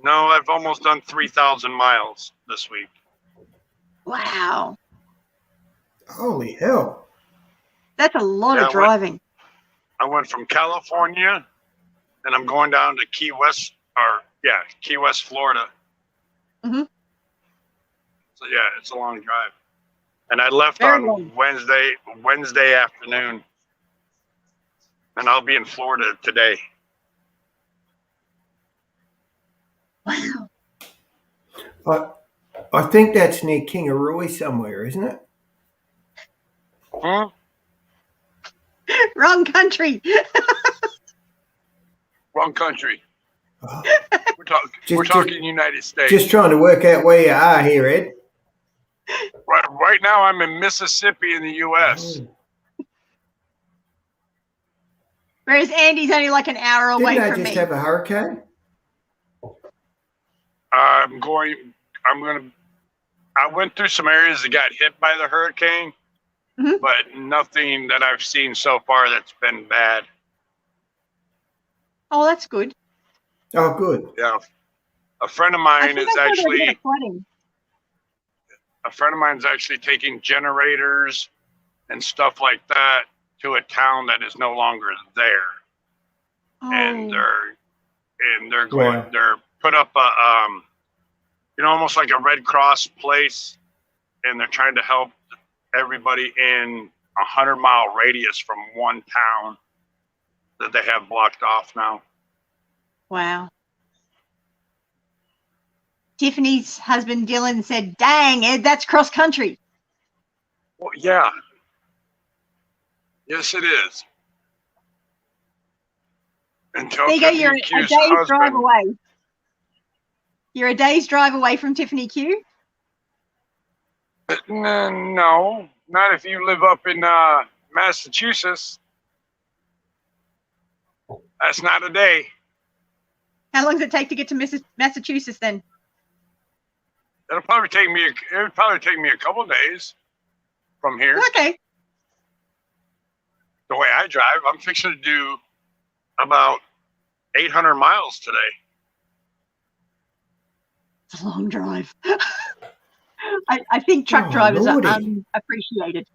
No, I've almost done 3,000 miles this week. Wow. Holy hell. That's a lot of driving. I went from California, and I'm going down to Key West, Florida. Mm-hmm. So, yeah, it's a long drive. And I left on Wednesday afternoon, and I'll be in Florida today. Wow. I think that's near Kingaroy somewhere, isn't it? Huh? Wrong country. Wrong country. Oh. We're talking United States. Just trying to work out where you are here, Ed. Right now, I'm in Mississippi in the U.S. Oh. Whereas Andy's only like an hour away Didn't from they me. just have a hurricane? I went through some areas that got hit by the hurricane, but nothing that I've seen so far that's been bad. Oh, that's good. Oh, good. Yeah. A friend of mine is actually taking generators and stuff like that to a town that is no longer there. Oh. And they're put up a almost like a Red Cross place, and they're trying to help everybody in 100-mile radius from one town that they have blocked off now. Wow. Tiffany's husband Dylan said, "Dang, Ed, that's cross country." Well, yeah. Yes, it is. Until there you go, you're a day's drive away. You're a day's drive away from Tiffany Q? No, not if you live up in Massachusetts. That's not a day. How long does it take to get to Massachusetts then? It'll probably take me a couple of days from here. Okay. The way I drive, I'm fixing to do about 800 miles today. It's a long drive. I think truck drivers are unappreciated.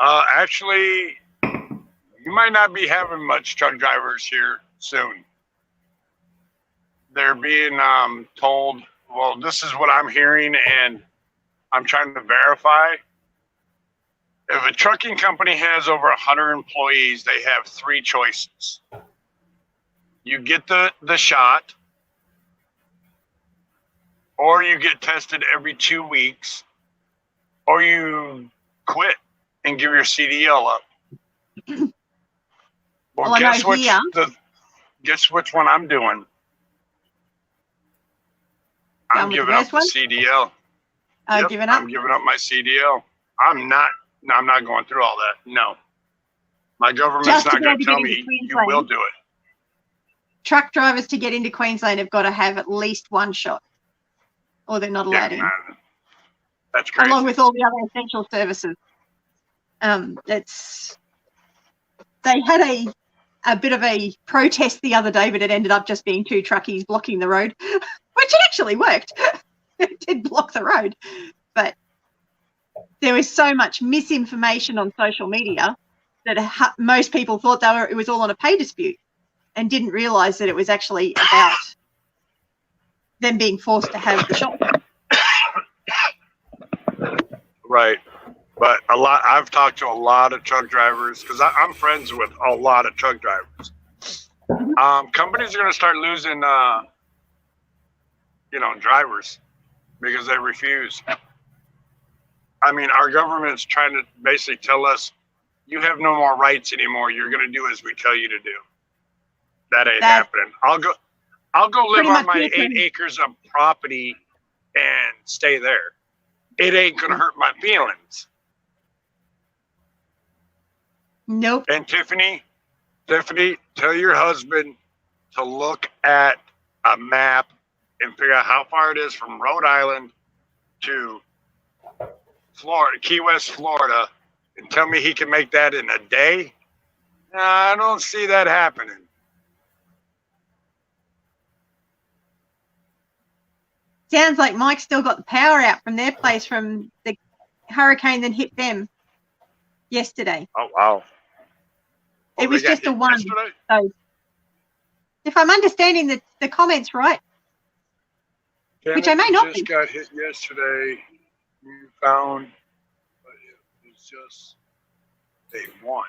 Actually, you might not be having much truck drivers here soon. They're being told, well, this is what I'm hearing, and I'm trying to verify. If a trucking company has over 100 employees, they have 3 choices. You get the shot, or you get tested every 2 weeks, or you quit and give your CDL up. Well, guess which one I'm doing? I'm giving up the CDL. Giving up? I'm giving up my CDL. I'm not going through all that. No. My government's not going to tell me you will do it. Truck drivers to get into Queensland have got to have at least 1 shot, or they're not allowed in. That's crazy. Along with all the other essential services. They had a bit of a protest the other day, but it ended up just being 2 truckies blocking the road, which it actually worked. It did block the road, but there was so much misinformation on social media that most people thought it was all on a pay dispute and didn't realise that it was actually about them being forced to have the shot. Right. But I've talked to a lot of truck drivers because I'm friends with a lot of truck drivers. Companies are going to start losing, drivers because they refuse. I mean, our government's trying to basically tell us, you have no more rights anymore. You're going to do as we tell you to do. That ain't happening. I'll go live on my 8 acres of property and stay there. It ain't going to hurt my feelings. Nope. And Tiffany, tell your husband to look at a map and figure out how far it is from Rhode Island to Florida, Key West, Florida, and tell me he can make that in a day? I don't see that happening. Sounds like Mike's still got the power out from their place from the hurricane that hit them yesterday. Oh, wow. It was just a one. Yesterday? So if I'm understanding the comments right, which I may not be. Just got hit yesterday. You found, but it was just day one.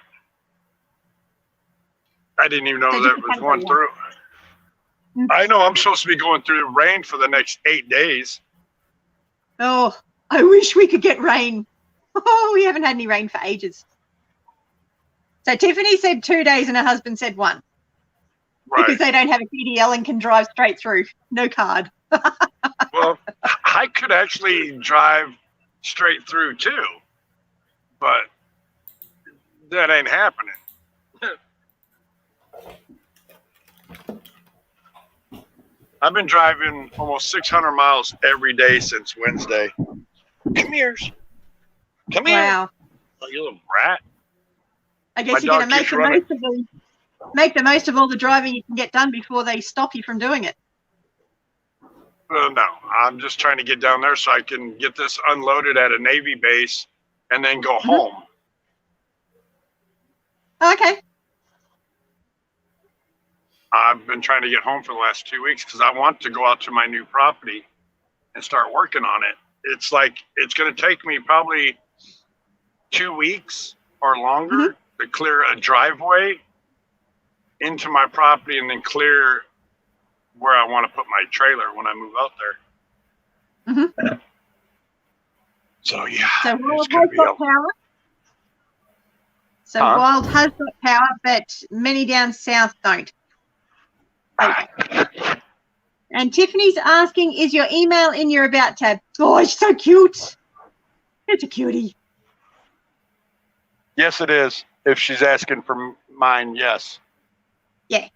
I didn't even know So that just was a going through. I know I'm supposed to be going through the rain for the next 8 days. Oh, I wish we could get rain. Oh, we haven't had any rain for ages. So Tiffany said 2 days and her husband said 1. Right. Because they don't have a PDL and can drive straight through. No card. Well, I could actually drive straight through too, but that ain't happening. I've been driving almost 600 miles every day since Wednesday. Come here. Come here. Wow. Oh, you little brat. I guess you're going to make the most of all the driving you can get done before they stop you from doing it. No, I'm just trying to get down there so I can get this unloaded at a Navy base and then go home. Okay. I've been trying to get home for the last 2 weeks because I want to go out to my new property and start working on it. It's like it's going to take me probably 2 weeks or longer to clear a driveway into my property and then clear where I want to put my trailer when I move out there. So yeah, So Wild has got power. So Wild has got power, but many down south don't. Okay. And Tiffany's asking, is your email in your About tab? Oh, it's so cute. It's a cutie. Yes, it is. If she's asking for mine, yes. Yeah.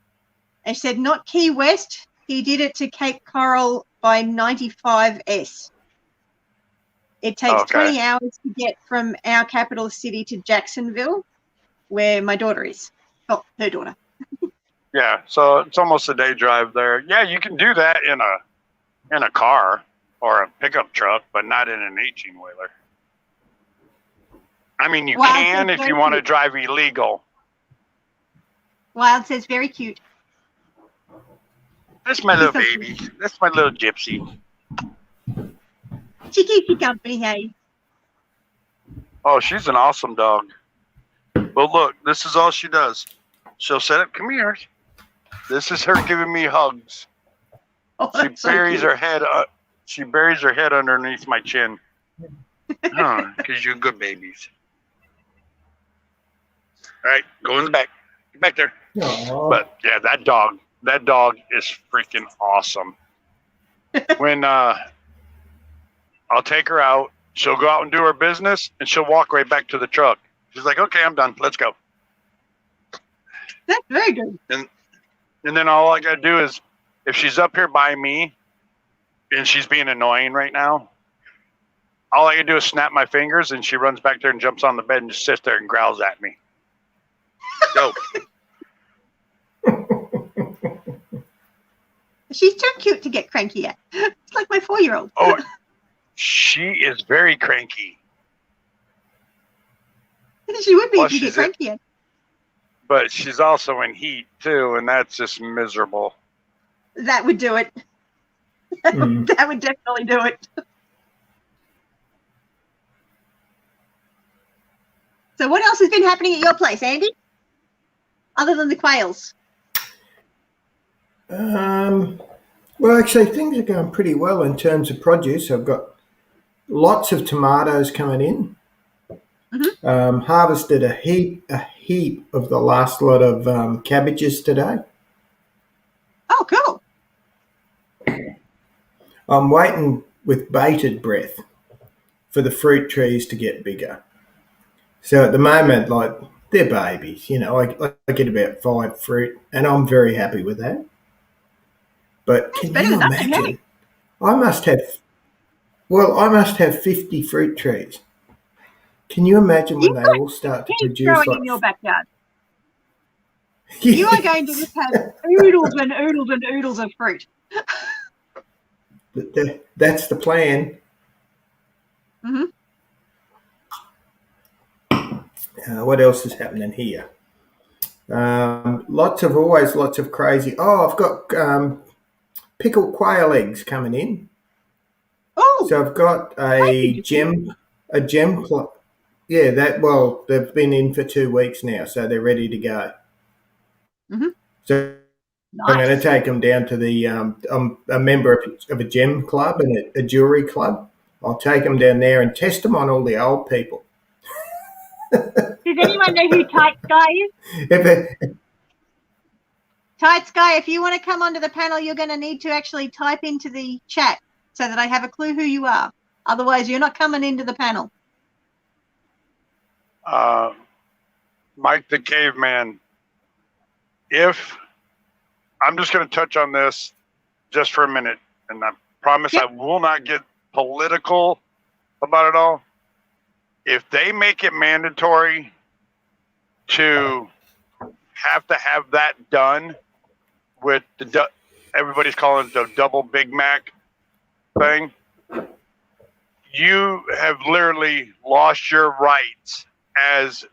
I said not Key West. He did it to Cape Coral by 95S. It takes 20 hours to get from our capital city to Jacksonville, where my daughter is. Oh, her daughter. Yeah, so it's almost a day drive there. Yeah, you can do that in a car or a pickup truck, but not in an 18-wheeler. I mean, you can if you want to drive illegal. Wild says very cute. That's my little baby. That's my little gypsy. She keeps you company, hey? Oh, she's an awesome dog. But look, this is all she does. She'll set up, come here. This is her giving me hugs. Oh, she buries her head. She buries her head underneath my chin. Because you're good babies. All right, go in the back. Get back there. Aww. But yeah, that dog is freaking awesome. When I'll take her out, she'll go out and do her business, and she'll walk right back to the truck. She's like, "Okay, I'm done. Let's go." That's very good. And then all I gotta do is, if she's up here by me, and she's being annoying right now, all I can do is snap my fingers, and she runs back there and jumps on the bed and just sits there and growls at me. Go. She's too cute to get cranky at. It's like my 4-year-old. Oh, she is very cranky. She would be if you get cranky at. But she's also in heat too, and that's just miserable. That would do it. That would definitely do it. So what else has been happening at your place, Andy? Other than the quails? Well, actually, things are going pretty well in terms of produce. I've got lots of tomatoes coming in. Harvested a heap of the last lot of cabbages today. Oh, cool. I'm waiting with bated breath for the fruit trees to get bigger. So at the moment, like, they're babies, you know, I get about 5 fruit, and I'm very happy with that. But can you imagine? I must have 50 fruit trees. Can you imagine when You've they got all start to keep produce growing like? in your backyard. You are going to just have oodles and oodles and oodles of fruit. That's the plan. Mm-hmm. What else is happening here? Lots of crazy. Oh, I've got pickled quail eggs coming in. Oh, So I've got a gem club. Yeah, they've been in for 2 weeks now, so they're ready to go. Mm-hmm. So Nice. I'm going to take them down to the. I'm a member of a gem club and a jewelry club. I'll take them down there and test them on all the old people. Does anyone know who Tight Sky is? Tight Sky, if you want to come onto the panel, you're going to need to actually type into the chat so that I have a clue who you are. Otherwise, you're not coming into the panel. Mike the Caveman. If I'm just going to touch on this just for a minute, and I promise I will not get political about it all. If they make it mandatory to have that done with everybody's calling it the double Big Mac thing, you have literally lost your rights as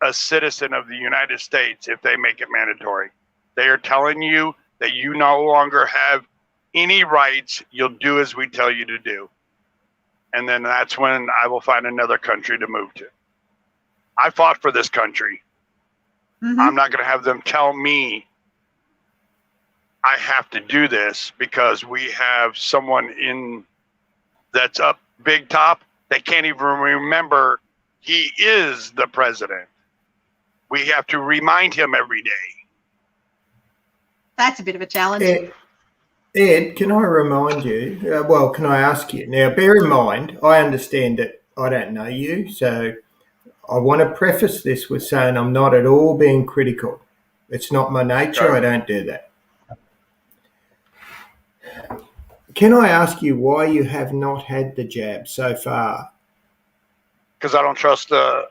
a citizen of the United States if they make it mandatory. They are telling you that you no longer have any rights. You'll do as we tell you to do. And then that's when I will find another country to move to. I fought for this country. Mm-hmm. I'm not going to have them tell me I have to do this because we have someone in that's up big top. They can't even remember he is the president. We have to remind him every day. That's a bit of a challenge. Ed, can I remind you? Can I ask you? Now, bear in mind, I understand that I don't know you, so I want to preface this with saying I'm not at all being critical. It's not my nature. Okay. I don't do that. Can I ask you why you have not had the jab so far? Because I don't trust I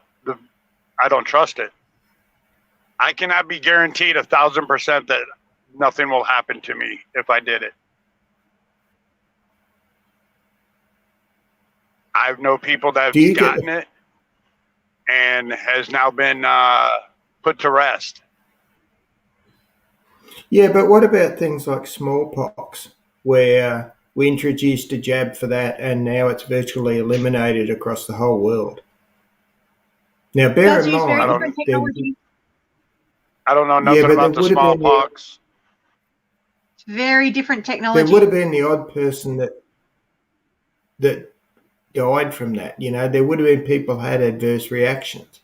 don't trust it. I cannot be guaranteed 1,000% that nothing will happen to me if I did it. I know people that have gotten it and has now been put to rest. Yeah, but what about things like smallpox, where we introduced a jab for that and now it's virtually eliminated across the whole world? Now, bear in mind, I don't know nothing about the smallpox. It's very different technology. There would have been the odd person that died from that. You know, there would have been people who had adverse reactions.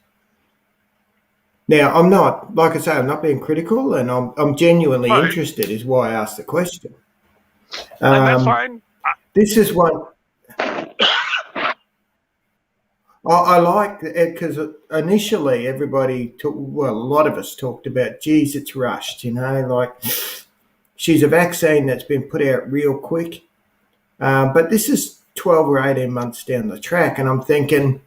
Now, I'm not, like I say, I'm not being critical, and I'm genuinely interested. Is why I asked the question. And that's fine. This is one. I like it because initially everybody a lot of us talked about, geez, it's rushed, you know, like she's a vaccine that's been put out real quick. But this is 12 or 18 months down the track, and I'm thinking,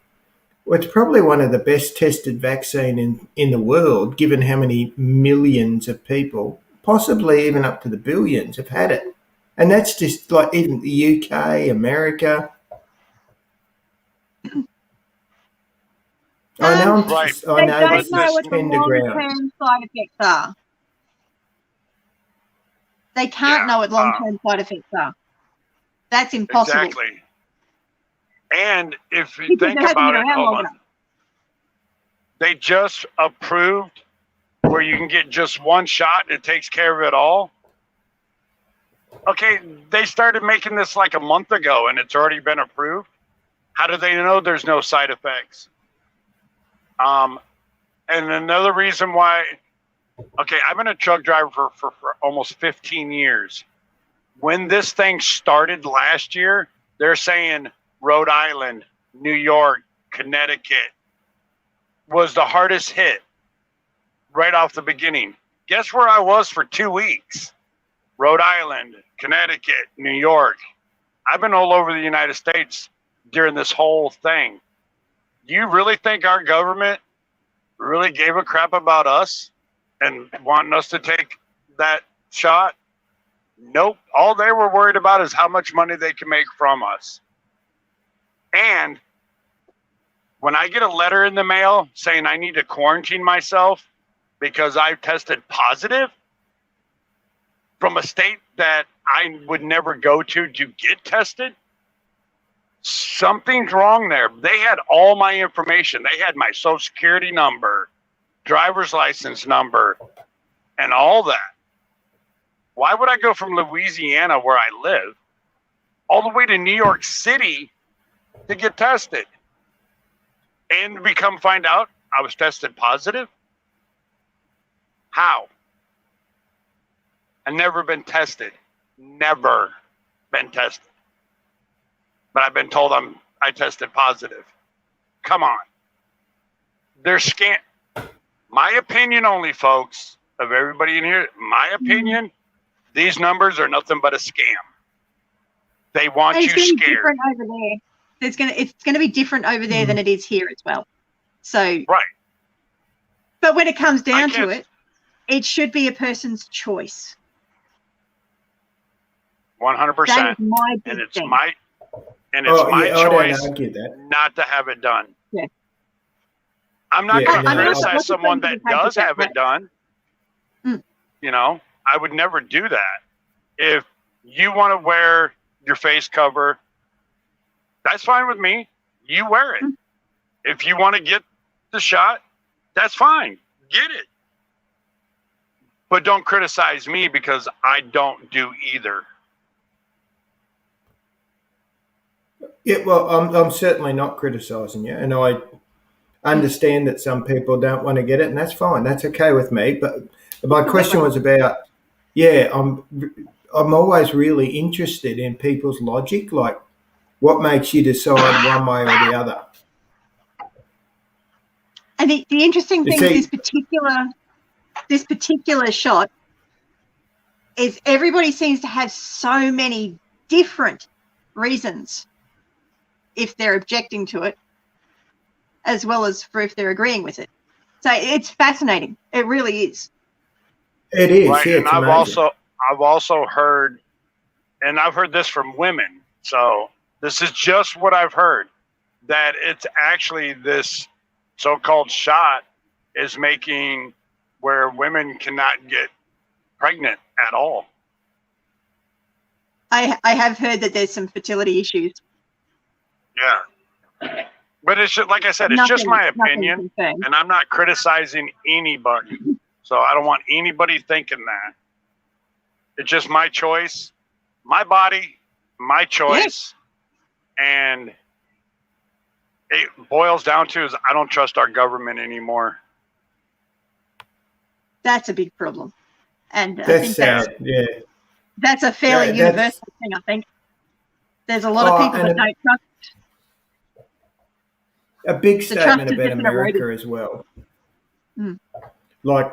well, it's probably one of the best tested vaccine in the world, given how many millions of people, possibly even up to the billions, have had it. And that's just like even the UK, America. I know. They don't know what the long-term side effects are. They can't know what long-term side effects are. That's impossible. Exactly. And if you think about it, hold on. They just approved where you can get just one shot and it takes care of it all. Okay, they started making this like a month ago and it's already been approved. How do they know there's no side effects? And another reason why, okay, I've been a truck driver for almost 15 years. When this thing started last year, they're saying Rhode Island, New York, Connecticut was the hardest hit right off the beginning. Guess where I was for 2 weeks? Rhode Island, Connecticut, New York. I've been all over the United States during this whole thing. Do you really think our government really gave a crap about us and wanting us to take that shot? Nope. All they were worried about is how much money they can make from us. And when I get a letter in the mail saying I need to quarantine myself because I've tested positive from a state that I would never go to get tested, something's wrong there. They had all my information. They had my social security number, driver's license number, and all that. Why would I go from Louisiana, where I live, all the way to New York City to get tested? And find out I was tested positive? How? I've never been tested. Never been tested. But I've been told I tested positive. Come on. They're my opinion only, folks, of everybody in here, my opinion, these numbers are nothing but a scam. They want you scared. Different over there. It's gonna be different over there than it is here as well. So right. But when it comes down to it, it should be a person's choice. 100%. That is my big and it's thing. my choice that. not to have it done. Yeah. I'm not going to criticize someone that does have it done. You know, I would never do that. If you want to wear your face cover, that's fine with me. You wear it. If you want to get the shot, that's fine. Get it. But don't criticize me because I don't do either. Yeah, well, I'm certainly not criticising you, and I understand that some people don't want to get it, and that's fine. That's okay with me. But my question was about, I'm always really interested in people's logic, like what makes you decide one way or the other. And the interesting thing with this particular shot is everybody seems to have so many different reasons if they're objecting to it, as well as for if they're agreeing with it. So it's fascinating. It really is. It is. Right. Yeah, and I've also heard, and I've heard this from women. So this is just what I've heard, that it's actually this so-called shot is making where women cannot get pregnant at all. I have heard that there's some fertility issues. Yeah. But it's just, like I said, it's just my opinion, and I'm not criticizing anybody. So I don't want anybody thinking that. It's just my choice, my body, my choice. Yes. And it boils down to is I don't trust our government anymore. That's a big problem. And I think that's a fairly universal thing, I think. There's a lot of people that don't trust. A big statement about America as well. Like,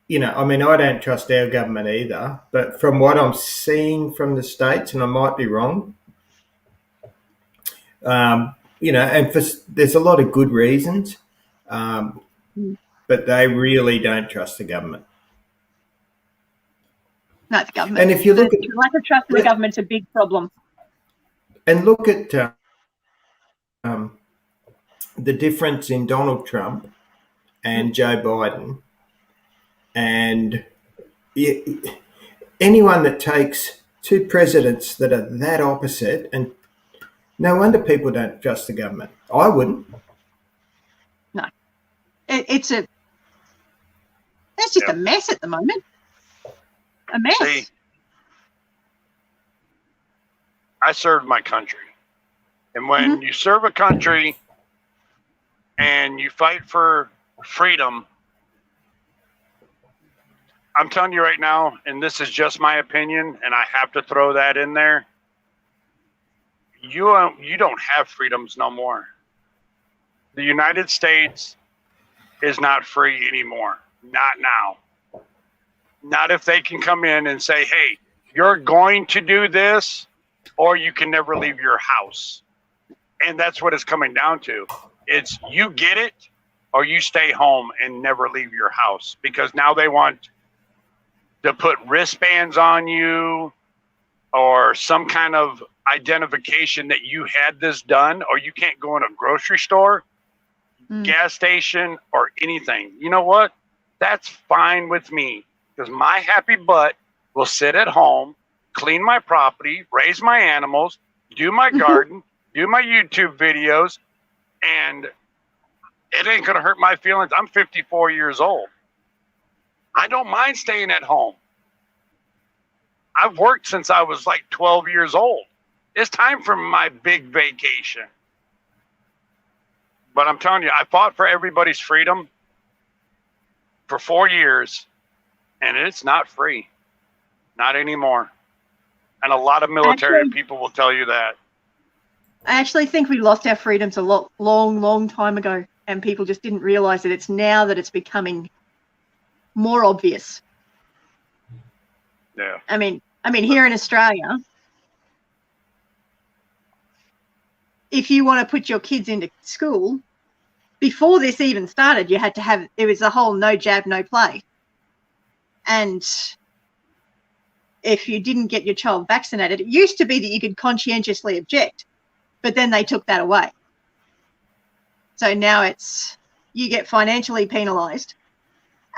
you know, I mean, I don't trust our government either, but from what I'm seeing from the States, and I might be wrong, you know, and there's a lot of good reasons, but they really don't trust the government. No, the government. And if you look at lack of trust in the government's a big problem. And look at the difference in Donald Trump and Joe Biden, and anyone that takes two presidents that are that opposite, and no wonder people don't trust the government. I wouldn't. No, it's just a mess at the moment. A mess. See, I served my country, and when you serve a country and you fight for freedom, I'm telling you right now, and this is just my opinion, and I have to throw that in there, you don't have freedoms no more. The United States is not free anymore. Not now. Not if they can come in and say, hey, you're going to do this, or you can never leave your house. And that's what it's coming down to. It's you get it or you stay home and never leave your house, because now they want to put wristbands on you or some kind of identification that you had this done, or you can't go in a grocery store, gas station, or anything. You know what? That's fine with me, because my happy butt will sit at home, clean my property, raise my animals, do my garden, do my YouTube videos, and it ain't going to hurt my feelings. I'm 54 years old. I don't mind staying at home. I've worked since I was like 12 years old. It's time for my big vacation. But I'm telling you, I fought for everybody's freedom for 4 years, and it's not free. Not anymore. And a lot of military people will tell you that. I actually think we lost our freedoms a long time ago, and people just didn't realize that it's now that it's becoming more obvious. Yeah. I mean, here in Australia, if you want to put your kids into school, before this even started, you had to have, it was a whole no jab, no play. And if you didn't get your child vaccinated, it used to be that you could conscientiously object, but then they took that away. So now it's, you get financially penalised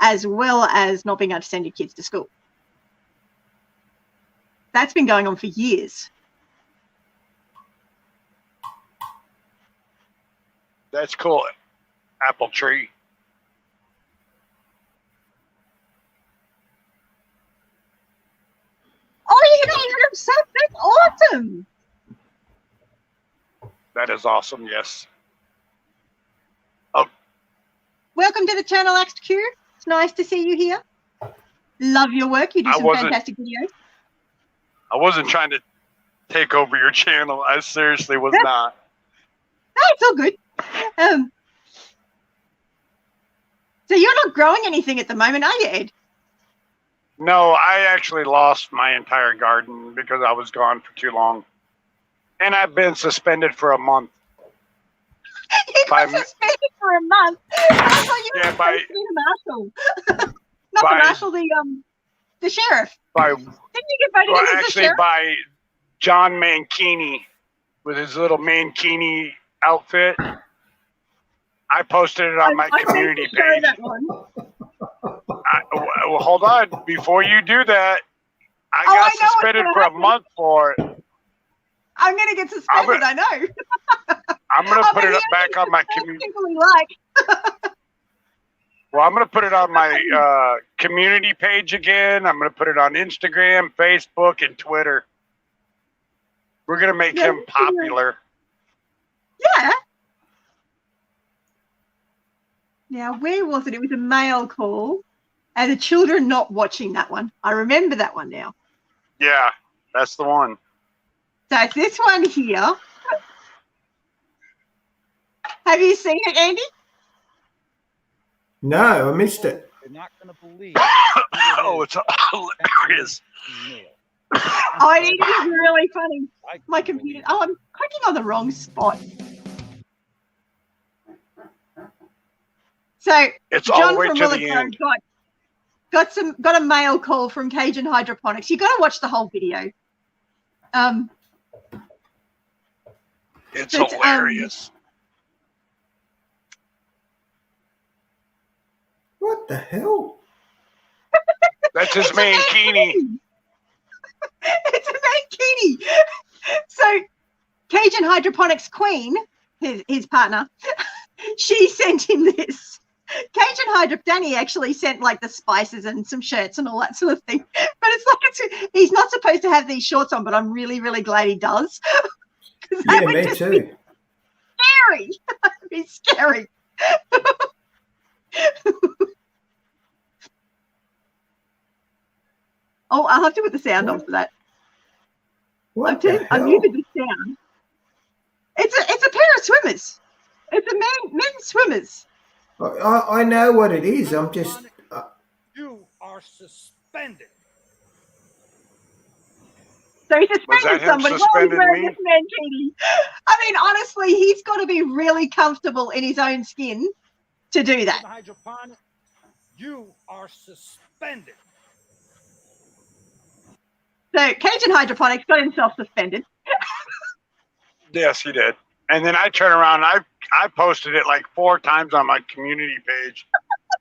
as well as not being able to send your kids to school. That's been going on for years. That's cool. Apple tree. Oh, you know, that's awesome. That is awesome, yes. Oh. Welcome to the channel, Axed Q. It's nice to see you here. Love your work. You do some fantastic videos. I wasn't trying to take over your channel. I seriously was not. No, it's all good. So you're not growing anything at the moment, are you, Ed? No, I actually lost my entire garden because I was gone for too long. And I've been suspended for a month. You got suspended for a month? I thought you were by the marshal. Not the marshal, the sheriff. Didn't you get voted in as the sheriff? By John Mankini with his little Mankini outfit. I posted it on my community page. That one. Well, hold on. Before you do that, I got suspended for a month for it. I'm going to get suspended, I know. I'm going to put it back on my community. Well, I'm going to put it on my community page again. I'm going to put it on Instagram, Facebook, and Twitter. We're going to make him popular. Yeah. Now, where was it? It was a mail call. And the children not watching that one. I remember that one now. Yeah, that's the one. So it's this one here. Have you seen it, Andy? No, I missed it. They're not going to believe. Oh, it's hilarious. Oh, it is really funny. My computer. Oh, I'm clicking on the wrong spot. So it's John all the way from to the end. Got a mail call from Cajun Hydroponics. You got to watch the whole video. It's hilarious. What the hell? That's his Mankini. It's a Mankini. So Cajun Hydroponics Queen, his partner, she sent him this. Cajun Hydro Danny actually sent like the spices and some shirts and all that sort of thing. But it's like he's not supposed to have these shorts on, but I'm really, really glad he does. Yeah, me too. Scary. It's scary. Oh, I'll have to put the sound on for that. I'm muted the sound. It's a pair of swimmers. It's a men's swimmers. I know what it is. I'm just. You are suspended. So he Was that suspended him somebody. suspending wearing me? this mankini. I mean, honestly, he's got to be really comfortable in his own skin to do that. Hydroponic, you are suspended. So Cajun Hydroponics got himself suspended. Yes, he did. And then I turn around and I posted it like 4 times on my community page.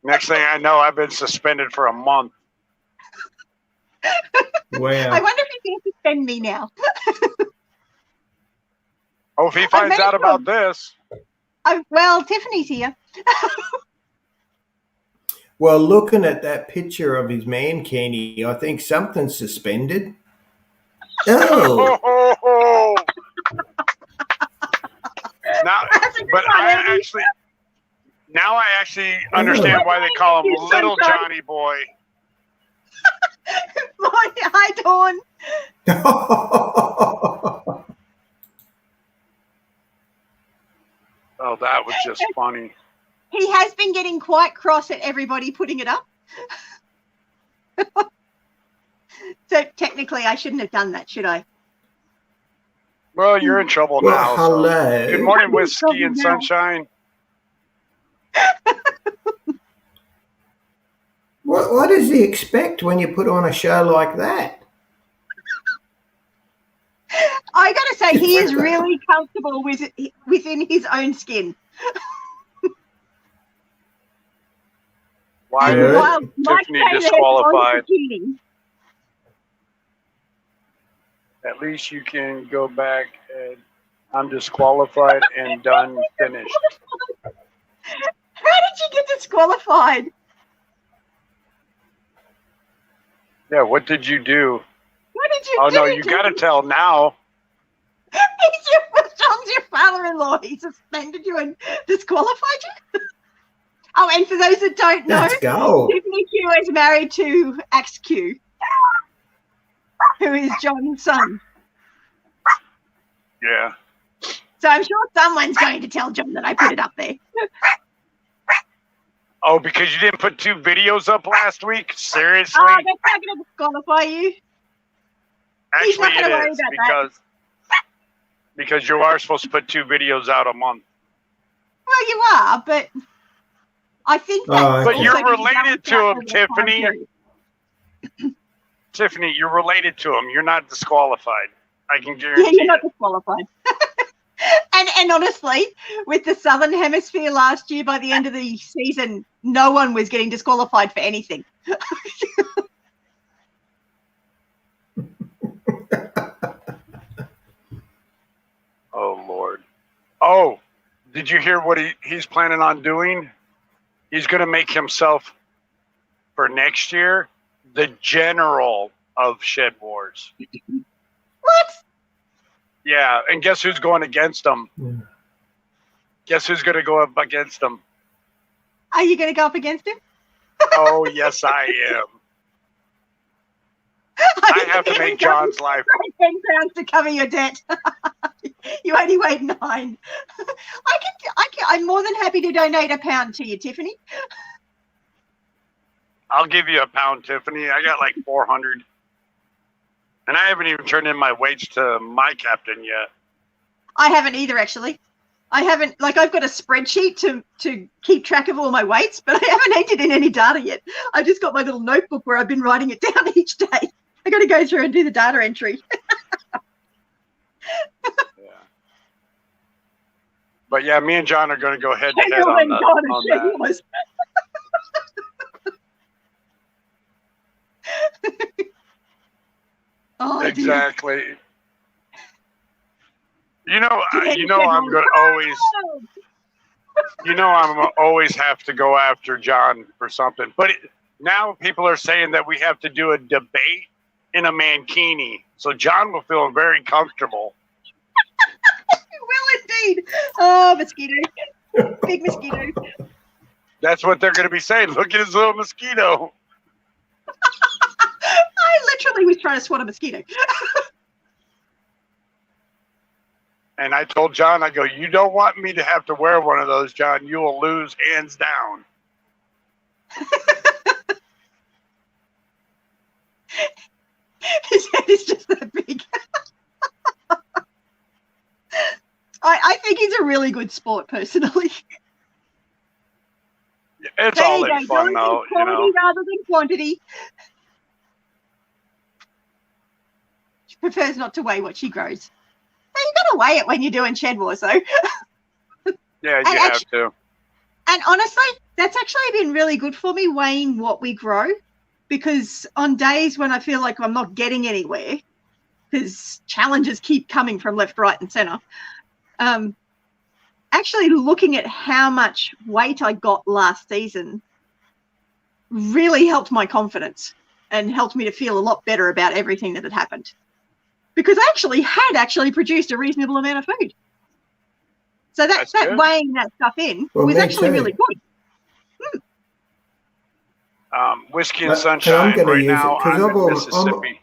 Next thing I know, I've been suspended for a month. Wow. I wonder if he's going to suspend me now. Oh, if he finds out about this. Well, Tiffany's here. Well, looking at that picture of his mankini, I think something's suspended. Oh. Now, but I actually understand why they call him Little Johnny Boy. Hi, Dawn. Oh, that was just funny. He has been getting quite cross at everybody putting it up. So technically, I shouldn't have done that, should I? Well, you're in trouble now. Hello. So. Good morning, Whiskey and Sunshine. What does he expect when you put on a show like that? I got to say, he is really comfortable within his own skin. Why was Tiffany disqualified? At least you can go back and I'm disqualified and done, finished. How did you get disqualified? Yeah, what did you do? What did you do? Oh, no, you got to tell now. John's your father-in-law. He suspended you and disqualified you? Oh, and for those that don't know, let's go. Tiffany Q is married to Axe Q, who is John's son. Yeah. So I'm sure someone's going to tell John that I put it up there. Oh, because you didn't put 2 videos up last week? Seriously? Oh, that's not going to disqualify you. He's not Actually, gonna worry it is about because you are supposed to put 2 videos out a month. Well, you are, but I think that. But you're related to him, Tiffany. Tiffany, you're related to him. You're not disqualified. I can guarantee. Yeah, you're not disqualified. And honestly, with the Southern Hemisphere last year, by the end of the season, no one was getting disqualified for anything. Oh, Lord. Oh, did you hear what he's planning on doing? He's going to make himself, for next year, the general of Shed Wars. What? Yeah, and guess who's going against him? Yeah. Guess who's going to go up against him? Are you going to go up against him? Oh, yes, I am. I have to make John's life. 10 pounds to cover your debt. You only weighed 9. I'm more than happy to donate £1 to you, Tiffany. I'll give you £1, Tiffany. I got like 400. And I haven't even turned in my wage to my captain yet. I haven't either, actually. I haven't, like, I've got a spreadsheet to keep track of all my weights, but I haven't entered in any data yet. I've just got my little notebook where I've been writing it down each day. I got to go through and do the data entry. Yeah. But yeah, me and John are going to go head to head on that. Oh, exactly. You know, I'm going to always. I'm always have to go after John for something. But now people are saying that we have to do a debate in a mankini, so John will feel very comfortable. Will indeed. Oh, mosquito. Big mosquito. That's what they're going to be saying. Look at his little mosquito. I literally was trying to swat a mosquito. And I told John, I go, you don't want me to have to wear one of those, John. You will lose hands down. His head is just that big. I think it's a really good sport, personally. It's all in fun, though. Quality rather than quantity. She prefers not to weigh what she grows. So you got to weigh it when you're doing shed wars, though. Yeah, you have to. And honestly, that's actually been really good for me, weighing what we grow, because on days when I feel like I'm not getting anywhere, because challenges keep coming from left, right, and center, actually looking at how much weight I got last season really helped my confidence and helped me to feel a lot better about everything that had happened, because I had produced a reasonable amount of food. So that weighing that stuff in was actually really good. Whiskey and Sunshine right now. I'm in Mississippi.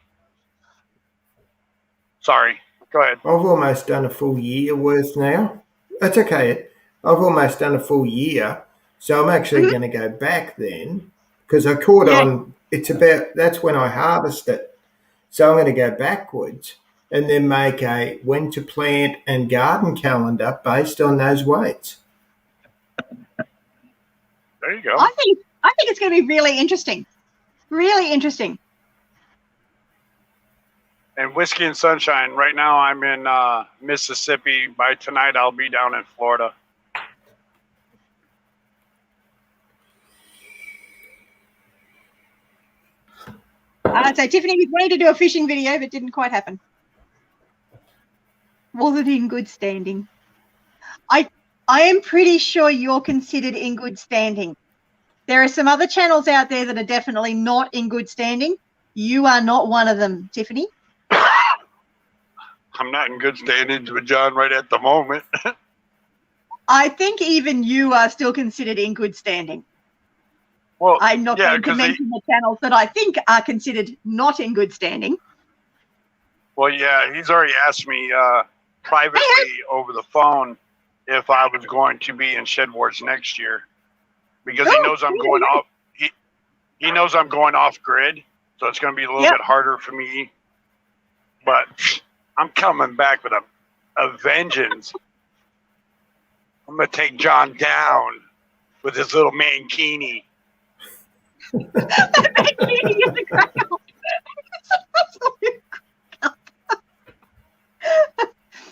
Sorry, go ahead. I've almost done a full year worth now. That's okay. I've almost done a full year, so I'm actually going to go back then, because I caught on. That's when I harvest it, so I'm going to go backwards and then make a when to plant and garden calendar based on those weights. There you go. I think it's going to be really interesting. Really interesting. And Whiskey and Sunshine, right now I'm in Mississippi. By tonight I'll be down in Florida. So Tiffany was wanting to do a fishing video, but didn't quite happen. Was it in good standing? I am pretty sure you're considered in good standing. There are some other channels out there that are definitely not in good standing. You are not one of them, Tiffany. I'm not in good standing with John right at the moment. I think even you are still considered in good standing. Well, I'm not going to mention the channels that I think are considered not in good standing. Well, yeah, he's already asked me privately over the phone if I was going to be in Shed Wars next year, because he knows I'm going off. He knows I'm going off grid, so it's going to be a little bit harder for me. But I'm coming back with a vengeance. I'm going to take John down with his little mankini. Mankini is a crack up.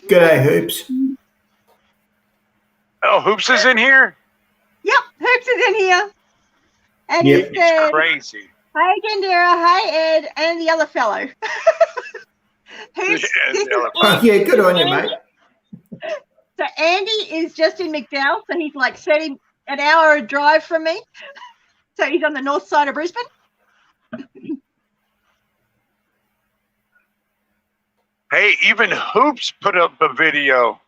G'day, Hoops. Oh, Hoops is in here? Yep, Hoops is in here. And he's crazy. Hi, Janderra. Hi, Ed. And the other fellow. Good on you, mate. So Andy is just in McDowell, so he's like an hour drive from me. So he's on the north side of Brisbane. Hey, even Hoops put up a video.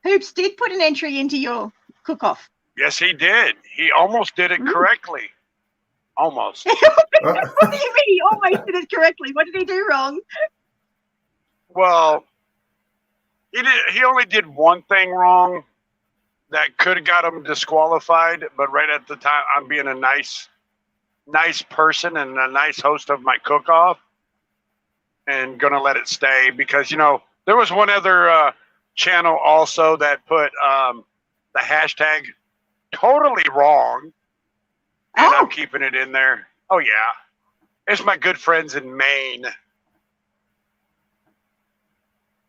Hoops did put an entry into your cook-off. Yes, he did. He almost did it correctly. Almost. What do you mean he almost did it correctly? What did he do wrong? Well, he only did one thing wrong that could have got him disqualified, but right at the time, I'm being a nice person and a nice host of my cook-off and going to let it stay, because, there was one other channel also that put the hashtag totally wrong, and I'm keeping it in there. Oh, yeah. It's my good friends in Maine.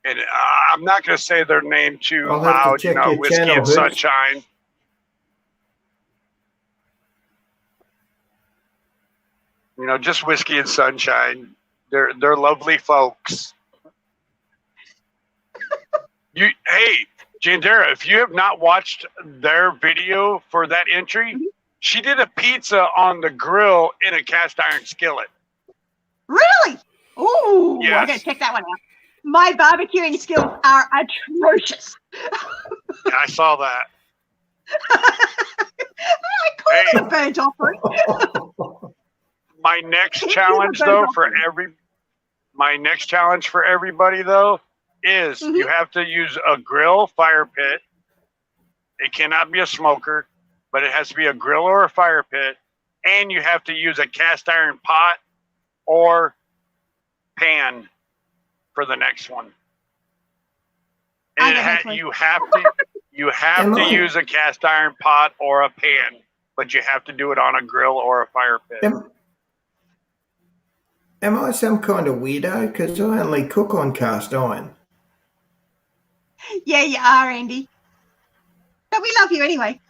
And I'm not going to say their name too loud, Whiskey and Sunshine. Just Whiskey and Sunshine. They're lovely folks. Hey, Janderra, if you have not watched their video for that entry, she did a pizza on the grill in a cast iron skillet. Really? Ooh, yes. I gotta check that one out. My barbecuing skills are atrocious. I saw that. I call it a burnt offering. My next challenge for everybody though is you have to use a grill fire pit. It cannot be a smoker, but it has to be a grill or a fire pit, and you have to use a cast iron pot or pan for the next one. And you have to use a cast iron pot or a pan, but you have to do it on a grill or a fire pit. Am I some kind of weirdo? Because I only cook on cast iron. Yeah, you are, Andy. But we love you anyway.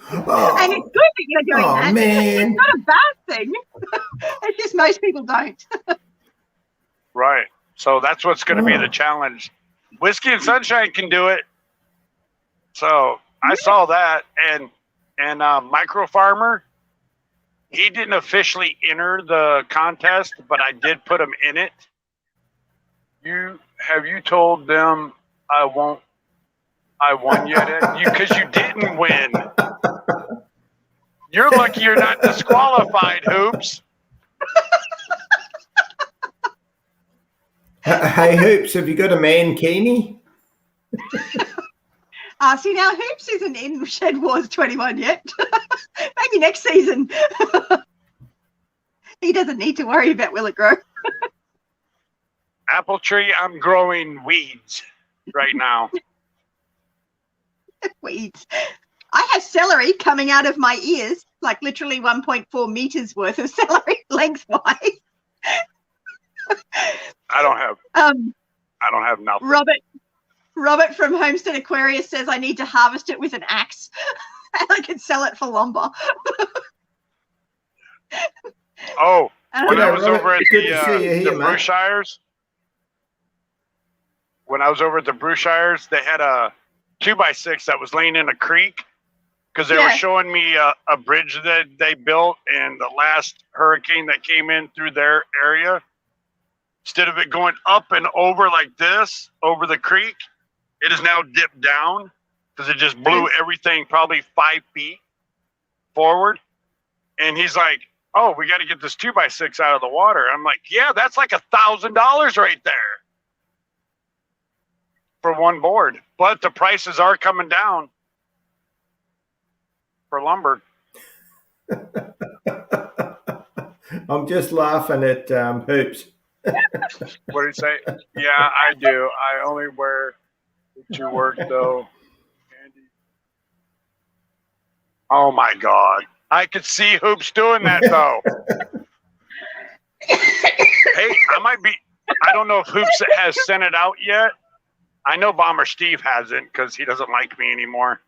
Oh, and it's good that you're doing that. Oh, man. It's not a bad thing. It's just most people don't. Right. So that's what's going to be the challenge. Whiskey and Sunshine can do it. So I saw that. And Micro Farmer, he didn't officially enter the contest, but I did put him in it. Have you told them I won yet? Because you didn't win. You're lucky you're not disqualified, Hoops. Hey, Hoops, have you got a mankini? See, now Hoops isn't in Shed Wars 21 yet. Maybe next season. He doesn't need to worry about will it grow. Apple tree, I'm growing weeds right now. Weeds. I have celery coming out of my ears, like literally 1.4 meters worth of celery lengthwise. I don't have nothing. Robert from Homestead Aquarius says I need to harvest it with an axe and I can sell it for lumber. Oh, when I was over at the Brushires, they had a 2x6 that was laying in a creek because they were showing me a bridge that they built, and the last hurricane that came in through their area, instead of it going up and over like this over the creek, it is now dipped down because it just blew everything probably 5 feet forward. And he's like, "Oh, we got to get this 2x6 out of the water." I'm like, "Yeah, that's like $1,000 right there for one board." But the prices are coming down for lumber. I'm just laughing at Hoops. What did he say? Yeah, I do. I only wear it to work, though. Andy. Oh, my God. I could see Hoops doing that, though. Hey, I don't know if Hoops has sent it out yet. I know Bomber Steve hasn't because he doesn't like me anymore.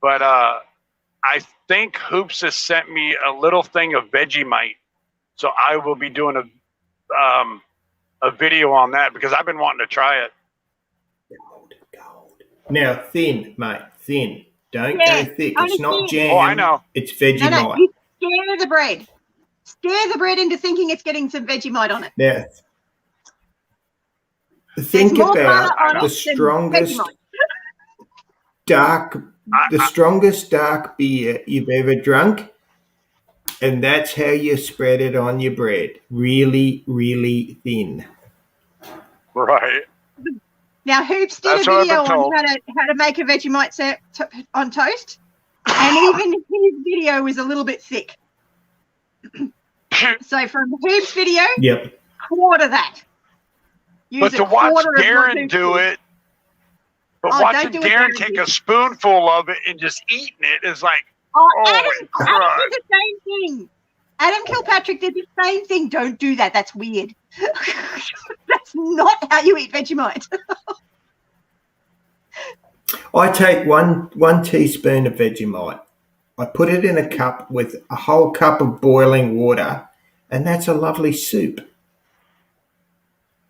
But I think Hoops has sent me a little thing of Vegemite. So I will be doing a video on that because I've been wanting to try it. Gold. Now, thin, mate, thin. Don't go thick. It's not jam. Oh, I know. It's Vegemite. No, you scare the bread. Scare the bread into thinking it's getting some Vegemite on it. Now, think about the strongest dark beer you've ever drunk, and that's how you spread it on your bread. Really, really thin. Right. Now, Hoops did a video on how to make a Vegemite set on toast, and even his video was a little bit thick. So from Hoops' video, quarter that. But to watch Darren do it, watching Darren take a spoonful of it and just eating it is like, Adam did the same thing. Adam Kilpatrick did the same thing. Don't do that. That's weird. That's not how you eat Vegemite. I take one teaspoon of Vegemite. I put it in a cup with a whole cup of boiling water, and that's a lovely soup.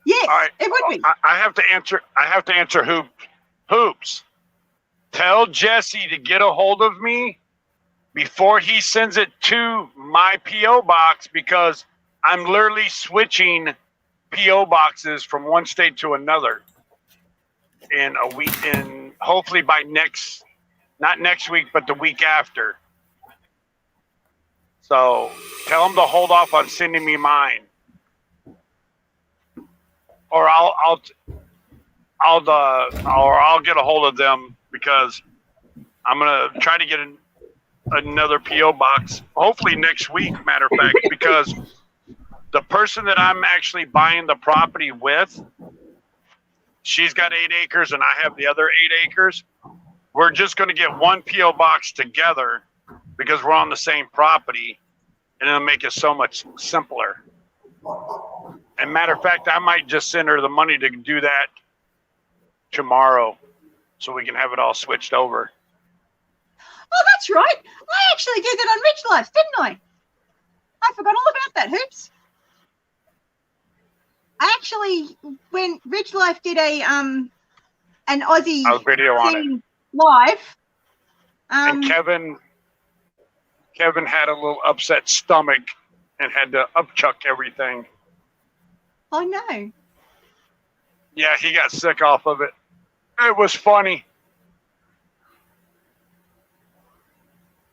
Yes, it would be. I have to answer Hoops. Tell Jesse to get a hold of me before he sends it to my P.O. box because I'm literally switching P.O. boxes from one state to another in a week, and hopefully by not next week, but the week after. So tell him to hold off on sending me mine. Or I'll get a hold of them because I'm gonna try to get another PO box hopefully next week. Matter of fact, because the person that I'm actually buying the property with, she's got 8 acres and I have the other 8 acres. We're just going to get one P.O. box together because we're on the same property, and it'll make it so much simpler. And matter of fact, I might just send her the money to do that tomorrow so we can have it all switched over. Oh, that's right. I actually did that on Rich Life, didn't I? I forgot all about that, Hoops. I actually, when Rich Life did an Aussie video on it live, and Kevin had a little upset stomach and had to upchuck everything. Oh no! Yeah, he got sick off of it. It was funny.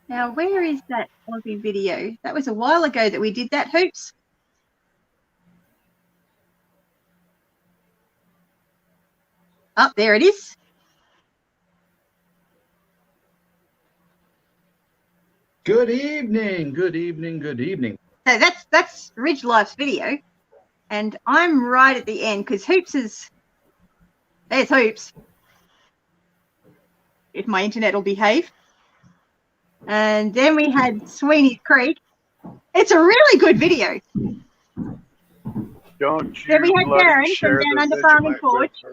Now, where is that Aussie video? That was a while ago that we did that, Hoops. Oh, there it is. Good evening, good evening, good evening. So that's Ridge Life's video, and I'm right at the end because there's Hoops. If my internet will behave. And then we had Sweeney's Creek. It's a really good video. Don't you Then we had Darren from share Down the Under Farming Vegemite Forge.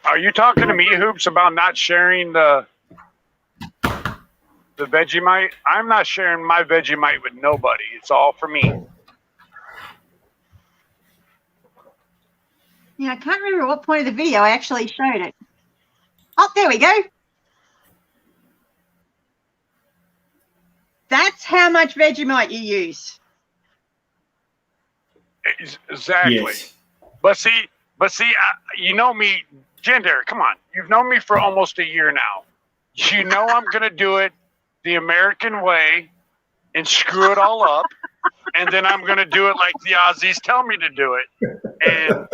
Are you talking to me, Hoops, about not sharing the Vegemite? I'm not sharing my Vegemite with nobody. It's all for me. Yeah, I can't remember what point of the video I actually showed it. Oh, there we go. That's how much Vegemite you use. Exactly. Yes. But see, you know me, Janderra, come on. You've known me for almost a year now. You know I'm going to do it the American way and screw it all up. And then I'm going to do it like the Aussies tell me to do it. And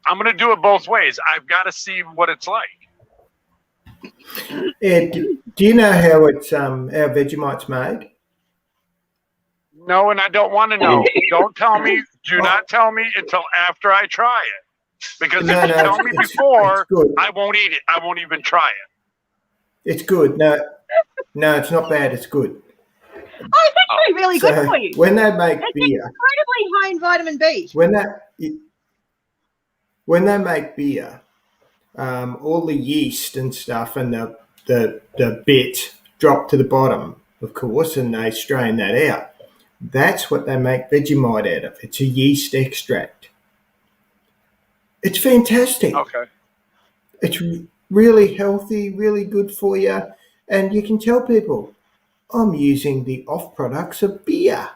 I'm going to do it both ways. I've got to see what it's like. Ed, do you know how how Vegemite's made? No, and I don't want to know. Don't tell me. Do not tell me until after I try it. Because if you tell me before, I won't eat it. I won't even try it. It's good. No, it's not bad. It's good. Oh, it's actually really good for you. When they make It's beer, incredibly high in vitamin B. when they make beer, all the yeast and stuff and the bit drop to the bottom, of course, and they strain that out. That's what they make Vegemite out of. It's a yeast extract. It's fantastic. Okay. It's really healthy, really good for you. And you can tell people, I'm using the off products of beer.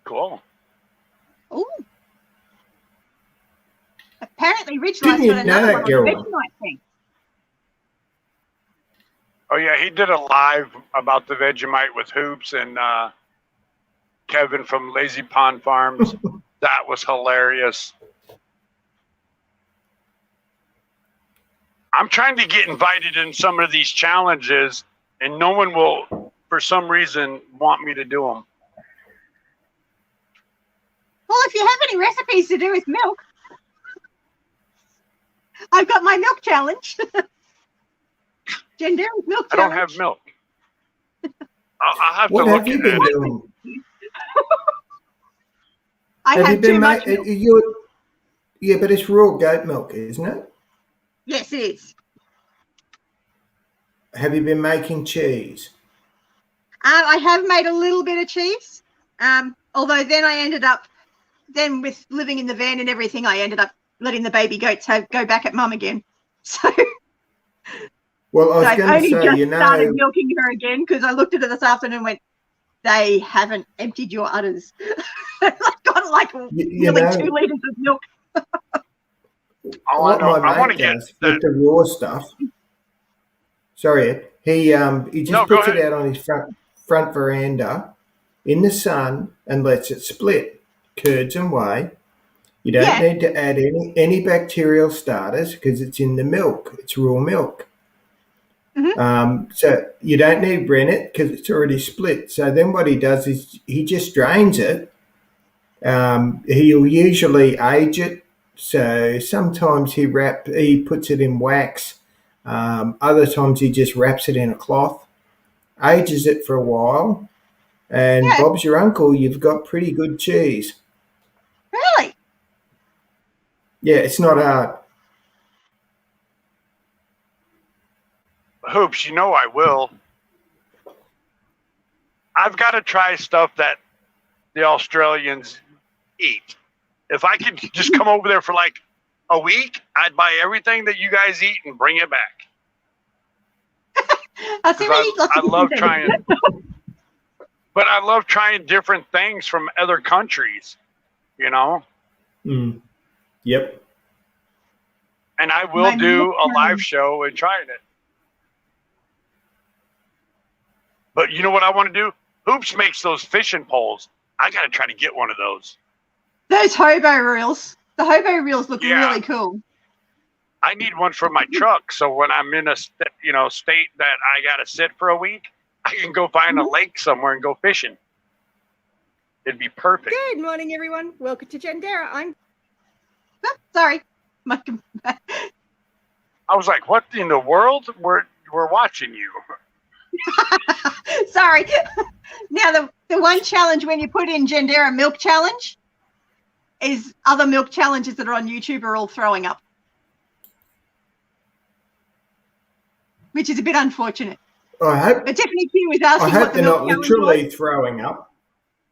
Cool. Ooh. Apparently, Rich Life's Didn't got you know another that, one on the Gilroy? Vegemite thing. Oh, yeah, he did a live about the Vegemite with Hoops and Kevin from Lazy Pond Farms. That was hilarious. I'm trying to get invited in some of these challenges, and no one will, for some reason, want me to do them. Well, if you have any recipes to do with milk, I've got my milk challenge. Janderra's milk challenge. I don't have milk. I'll have What to have look you at been it. doing? I have too much milk. Yeah, but it's raw goat milk, isn't it? Yes, it is. Have you been making cheese? I have made a little bit of cheese. Although then I ended up, with living in the van and everything, I ended up letting the baby goats go back at mum again. So, Well, I was I've going to only say, just started milking her again because I looked at her this afternoon and went, they haven't emptied your udders. I've got like nearly 2 litres of milk. what my mate does with the raw stuff. Sorry, Ed. He just puts it out on his front veranda in the sun and lets it split, curds and whey. You don't need to add any bacterial starters because it's in the milk. It's raw milk. So you don't need rennet because it's already split. So then what he does is he just drains it. He'll usually age it. So sometimes he puts it in wax. Other times he just wraps it in a cloth, ages it for a while, and Bob's your uncle. You've got pretty good cheese. Really? Yeah, it's not hard. Hoops, you know I will. I've got to try stuff that the Australians eat. If I could just come over there for like a week, I'd buy everything that you guys eat and bring it back. I love trying, but I love trying different things from other countries, you know? Yep. And I will do a live show and try it. But you know what I want to do? Hoops makes those fishing poles. I got to try to get one of those. Those hobo reels. The hobo reels look really cool. I need one for my truck, so when I'm in a state that I got to sit for a week, I can go find a lake somewhere and go fishing. It'd be perfect. Good morning, everyone. Welcome to Janderra. Sorry. I was like, what in the world? We're watching you. Sorry. Now, the one challenge when you put in Janderra milk challenge is other milk challenges that are on YouTube are all throwing up, which is a bit unfortunate. I hope. But Tiffany Q is asking. I hope they're not literally throwing up.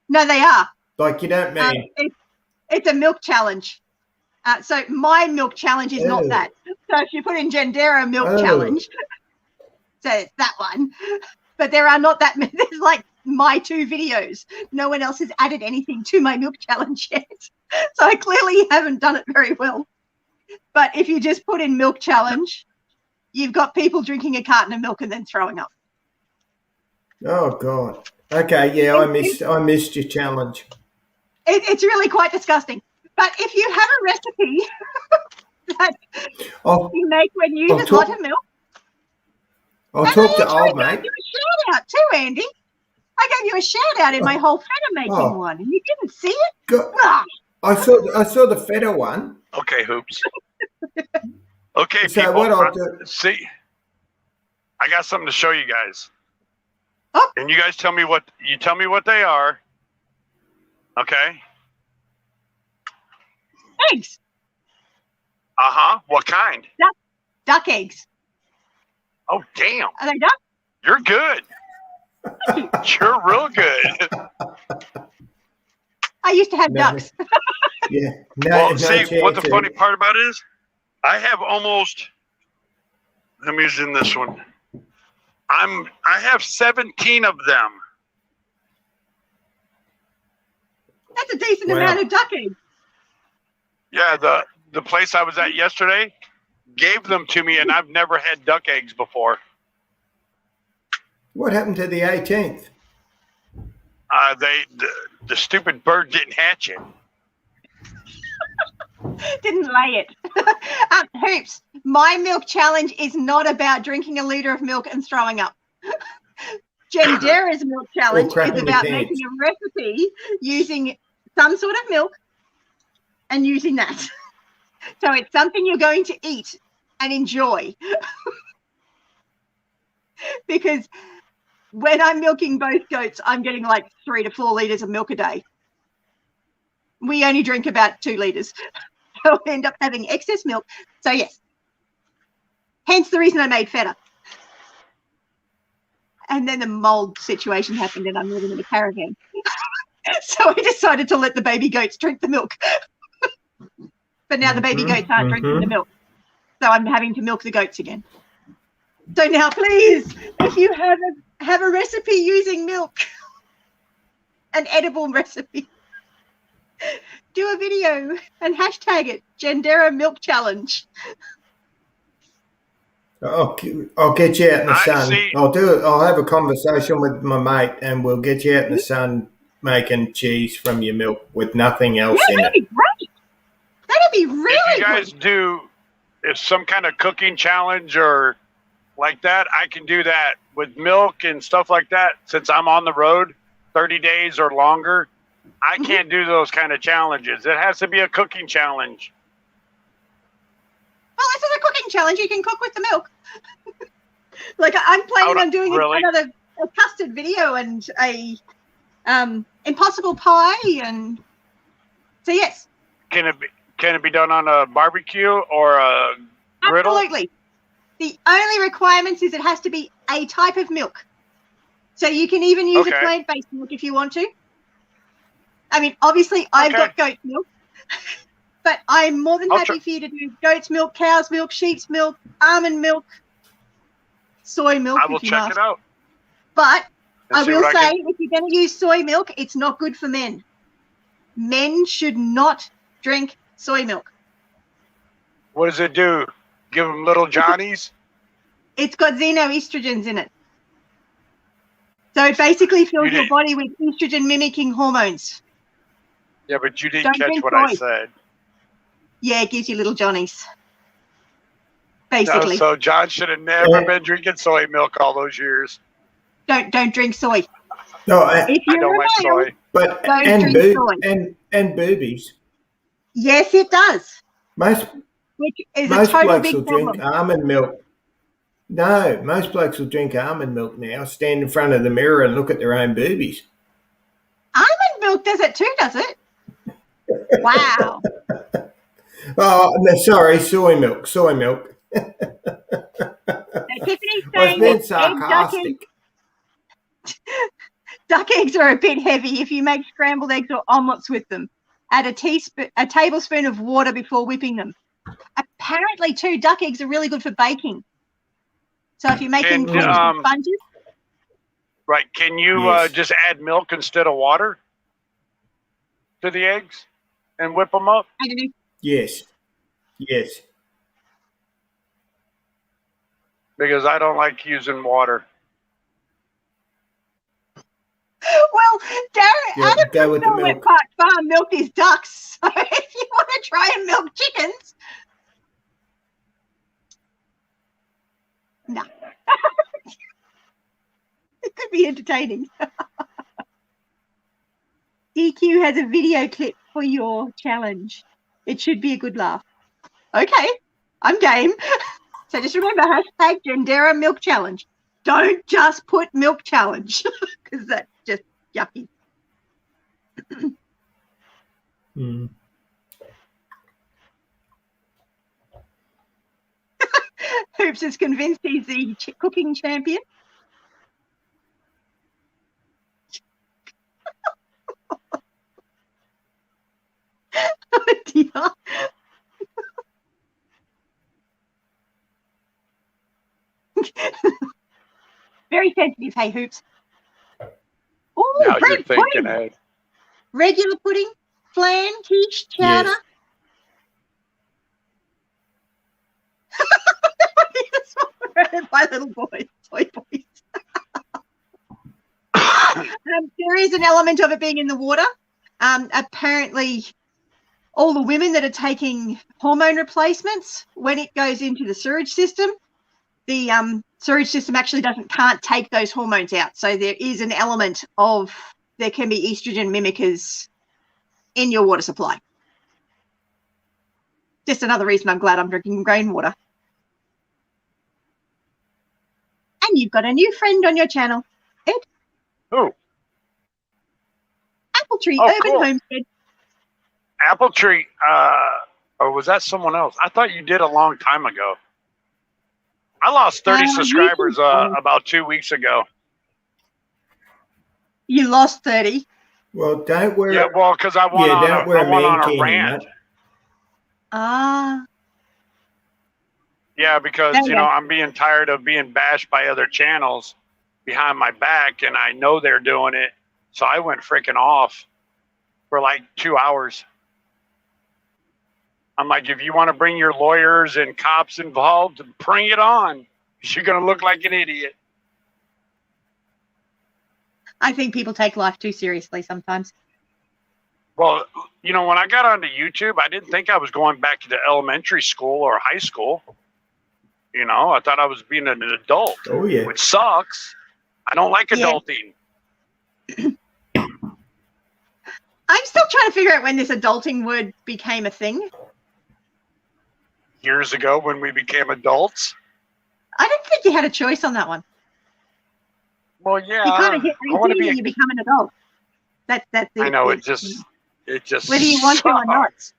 No, they are. Like you don't mean. It's a milk challenge. So my milk challenge is not that. So if you put in Janderra milk challenge, so it's that one. But there are not that many. There's like my 2 videos. No one else has added anything to my milk challenge yet. So I clearly haven't done it very well. But if you just put in milk challenge, you've got people drinking a carton of milk and then throwing up. Oh God. Okay, yeah, I missed your challenge. It's really quite disgusting. But if you have a recipe that you make when you use a lot of milk, I'll talk to old mate. I gave you a shout out too, Andy. I gave you a shout out in my whole feta making one, and you didn't see it. I saw the feta one. Okay, Hoops. Okay, so people. What I'll do? See, I got something to show you guys. Oh. And you guys tell me what they are. Okay. Eggs. What kind? Duck eggs. Oh, damn. Are they duck? You're good. You're real good. I used to have ducks. Yeah. See, what the funny part about it is, I have almost. Let me use in this one. I have 17 of them. That's a decent amount of duck eggs. Yeah, the place I was at yesterday gave them to me, and I've never had duck eggs before. What happened to the 18th? The stupid bird didn't hatch it. Didn't lay it. Hoops, my milk challenge is not about drinking a litre of milk and throwing up. Janderra's milk challenge is about making a recipe using some sort of milk and using that. So it's something you're going to eat and enjoy. Because when I'm milking both goats, I'm getting like 3 to 4 litres of milk a day. We only drink about 2 litres. So I end up having excess milk. So yes. Hence the reason I made feta. And then the mold situation happened and I'm living in a caravan. So I decided to let the baby goats drink the milk. But now the baby goats aren't drinking the milk. So I'm having to milk the goats again. So now please, if you have a recipe using milk, an edible recipe, do a video and hashtag it, Janderra Milk Challenge. I'll get you out in the sun. I'll have a conversation with my mate and we'll get you out in the sun making cheese from your milk with nothing else in it. That'd be great. That'd be really If you guys do some kind of cooking challenge or like that, I can do that. With milk and stuff like that, since I'm on the road 30 days or longer, I can't do those kind of challenges. It has to be a cooking challenge. Well, this is a cooking challenge. You can cook with the milk. Like I'm planning on doing another a custard video and a impossible pie, and so yes. Can it be done on a barbecue or a griddle? Absolutely. The only requirements is it has to be a type of milk. So you can even use a plant-based milk if you want to. I mean, obviously I've got goat milk, but I'm more than happy for you to do goat's milk, cow's milk, sheep's milk, almond milk, soy milk. I will check it out. But I will say, if you're going to use soy milk, it's not good for men. Men should not drink soy milk. What does it do? Give them little Johnnies? It's got xenoestrogens in it. So it basically fills your body with estrogen mimicking hormones. Yeah, but you didn't catch what I said. Yeah, it gives you little Johnnies. Basically. No, so John should have never been drinking soy milk all those years. Don't drink soy. No, if you're I don't like soy. But and boobies. Yes, it does. Most blokes will drink almond milk. No, most blokes will drink almond milk now, stand in front of the mirror and look at their own boobies. Almond milk does it too, does it? Wow. Oh, no, sorry, soy milk. Tiffany's I was being sarcastic. Duck eggs are a bit heavy if you make scrambled eggs or omelets with them. Add a tablespoon of water before whipping them. Apparently, too, duck eggs are really good for baking. So if you're making sponges. Right. Can you just add milk instead of water to the eggs and whip them up? I don't know. Yes. Because I don't like using water. Well, Darren, go with the milk. Park Farm milk is ducks. So if you want to try and milk chickens, no. It could be entertaining. DQ has a video clip for your challenge. It should be a good laugh. Okay, I'm game. So just remember, hashtag Janderra milk challenge. Don't just put milk challenge because that's just yucky. Hoops is convinced he's the cooking champion. Oh dear. Very sensitive, hey Hoops. Oh, now you're thinking, Ed. Regular pudding, flan, quiche, chowder. Yes. My little boys, toy boys. There is an element of it being in the water. Apparently, all the women that are taking hormone replacements, when it goes into the sewage system, the sewage system actually can't take those hormones out. So there is an element of there can be estrogen mimickers in your water supply. Just another reason I'm glad I'm drinking rainwater. And you've got a new friend on your channel, Ed. Who? Apple Tree Urban Homestead. Apple Tree, or was that someone else? I thought you did a long time ago. I lost 30 subscribers about 2 weeks ago. You lost 30? Well, don't worry. Yeah, well, because I went on a rant. Yeah, because, I'm being tired of being bashed by other channels behind my back, and I know they're doing it. So I went freaking off for like 2 hours. I'm like, if you want to bring your lawyers and cops involved, bring it on. You're going to look like an idiot. I think people take life too seriously sometimes. Well, when I got onto YouTube, I didn't think I was going back to elementary school or high school. You know, I thought I was being an adult, Oh yeah. which sucks. I don't like Yeah. adulting. I'm still trying to figure out when this adulting word became a thing. Years ago when we became adults. I don't think you had a choice on that one. Well, yeah. You kind of hit I want to 18 be. and you become an adult. That's it. I know it just whether you want to or not. sucks.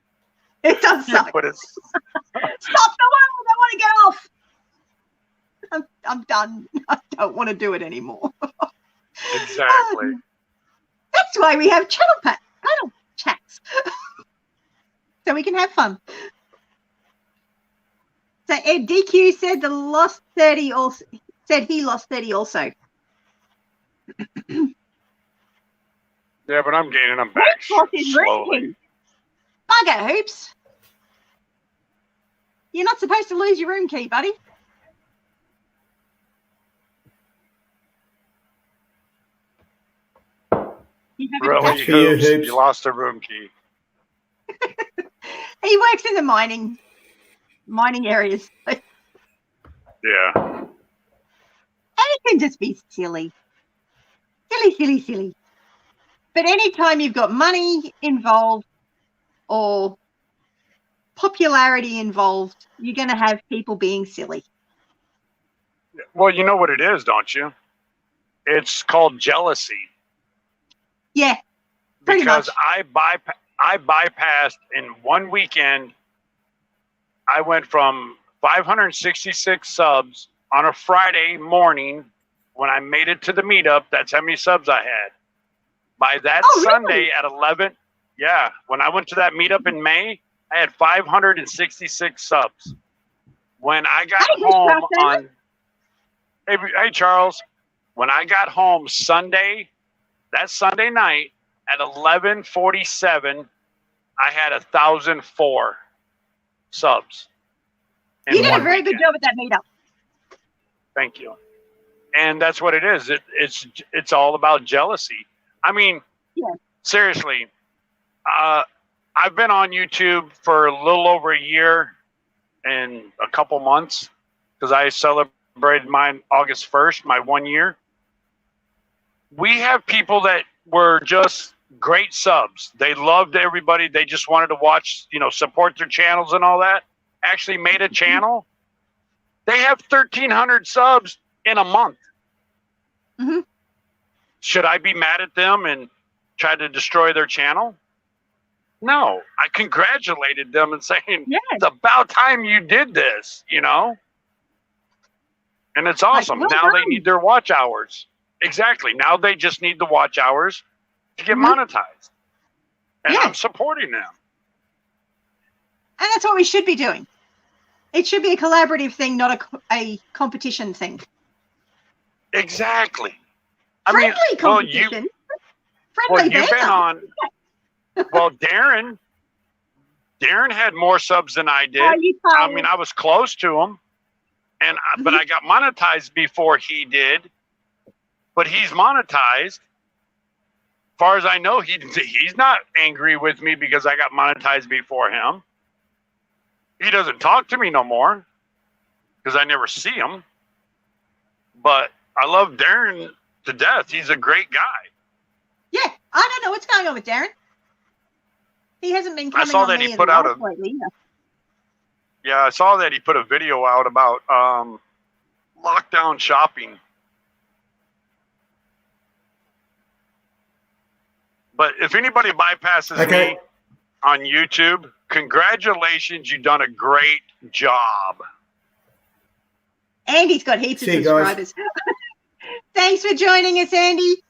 It does suck. But it's Stop the world! I want to get off. I'm done. I don't want to do it anymore. exactly. That's why we have channel chats. So we can have fun. So Ed DQ said the lost 30 also said he lost 30 also. Yeah, but I'm gaining them back Hoops is slowly. room key. Bugger, Hoops. You're not supposed to lose your room key, buddy. You have Really, That's for you, Hoops, Hoops. you lost a room key. He works in the mining areas. And Yeah. it can just be silly. Silly. But anytime you've got money involved or popularity involved, you're going to have people being silly. Well, you know what it is, don't you? It's called jealousy. Yeah, pretty Because much. I bypassed in one weekend. I went from 566 subs on a Friday morning when I made it to the meetup. That's how many subs I had. By that Sunday at 11, yeah, when I went to that meetup in May, I had 566 subs. When I got home on, hey Charles, when I got home that Sunday night at 11:47, I had 1,004 subs. You did a very good job at that meetup. Thank you. And that's what it is. It's all about jealousy. I mean, seriously, I've been on YouTube for a little over a year and a couple months because I celebrated mine August 1st, my 1 year. We have people that were just great subs. They loved everybody. They just wanted to watch, support their channels and all that. Actually made a channel. They have 1,300 subs in a month. Mm-hmm. Should I be mad at them and try to destroy their channel? No, I congratulated them and saying, it's about time you did this, And it's awesome. Now they need their watch hours. Exactly. Now they just need the watch hours to get monetized. And I'm supporting them. And that's what we should be doing. It should be a collaborative thing, not a competition thing. Exactly. Friendly competition. Friendly you've been on. Well, Darren had more subs than I did. I mean, I was close to him, but I got monetized before he did. But he's monetized. As far as I know, he's not angry with me because I got monetized before him. He doesn't talk to me no more because I never see him. But I love Darren to death. He's a great guy. Yeah, I don't know what's going on with Darren. He hasn't been coming I saw on that me he in put the out last lately either. Yeah, I saw that he put a video out about lockdown shopping. But if anybody bypasses me on YouTube, congratulations, you've done a great job. Andy's got heaps of subscribers. Thanks for joining us, Andy.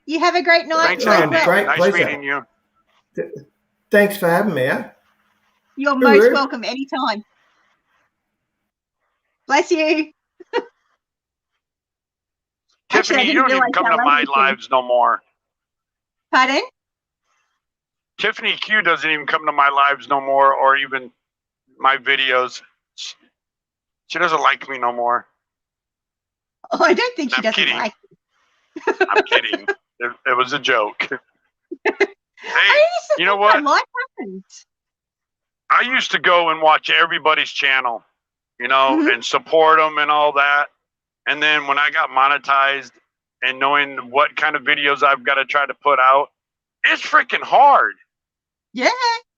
You have a great night. Thanks, Andy. Great nice pleasure. meeting you. Thanks for having me. Huh? You're most welcome anytime. Bless you. Tiffany, you don't even come to my lives no more. Pardon? Tiffany Q doesn't even come to my lives no more, or even my videos. She doesn't like me no more. Oh, I don't think she doesn't like me. I'm kidding. It was a joke. Hey, you know what? Life happens. I used to go and watch everybody's channel. you know, and support them and all that. And then when I got monetized and knowing what kind of videos I've got to try to put out, it's freaking hard. Yeah.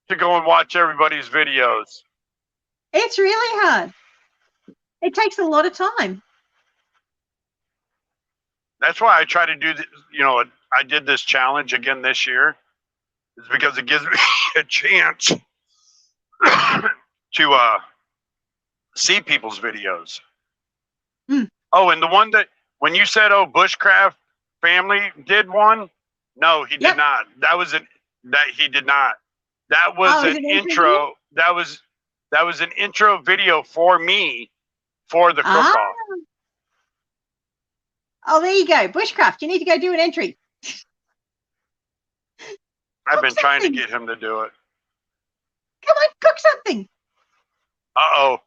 To go and watch everybody's videos. It's really hard. It takes a lot of time. That's why I try to do, you know, I did this challenge again this year. It's because it gives me a chance to see people's videos. Oh, and the one that, when you said, oh, Bushcraft family did one, no, he did not. He did not. That was an intro. That was an intro video for me for the cook-off. Oh, there you go. Bushcraft, you need to go do an entry. I've been trying to get him to do it. Come on, cook something. Uh-oh.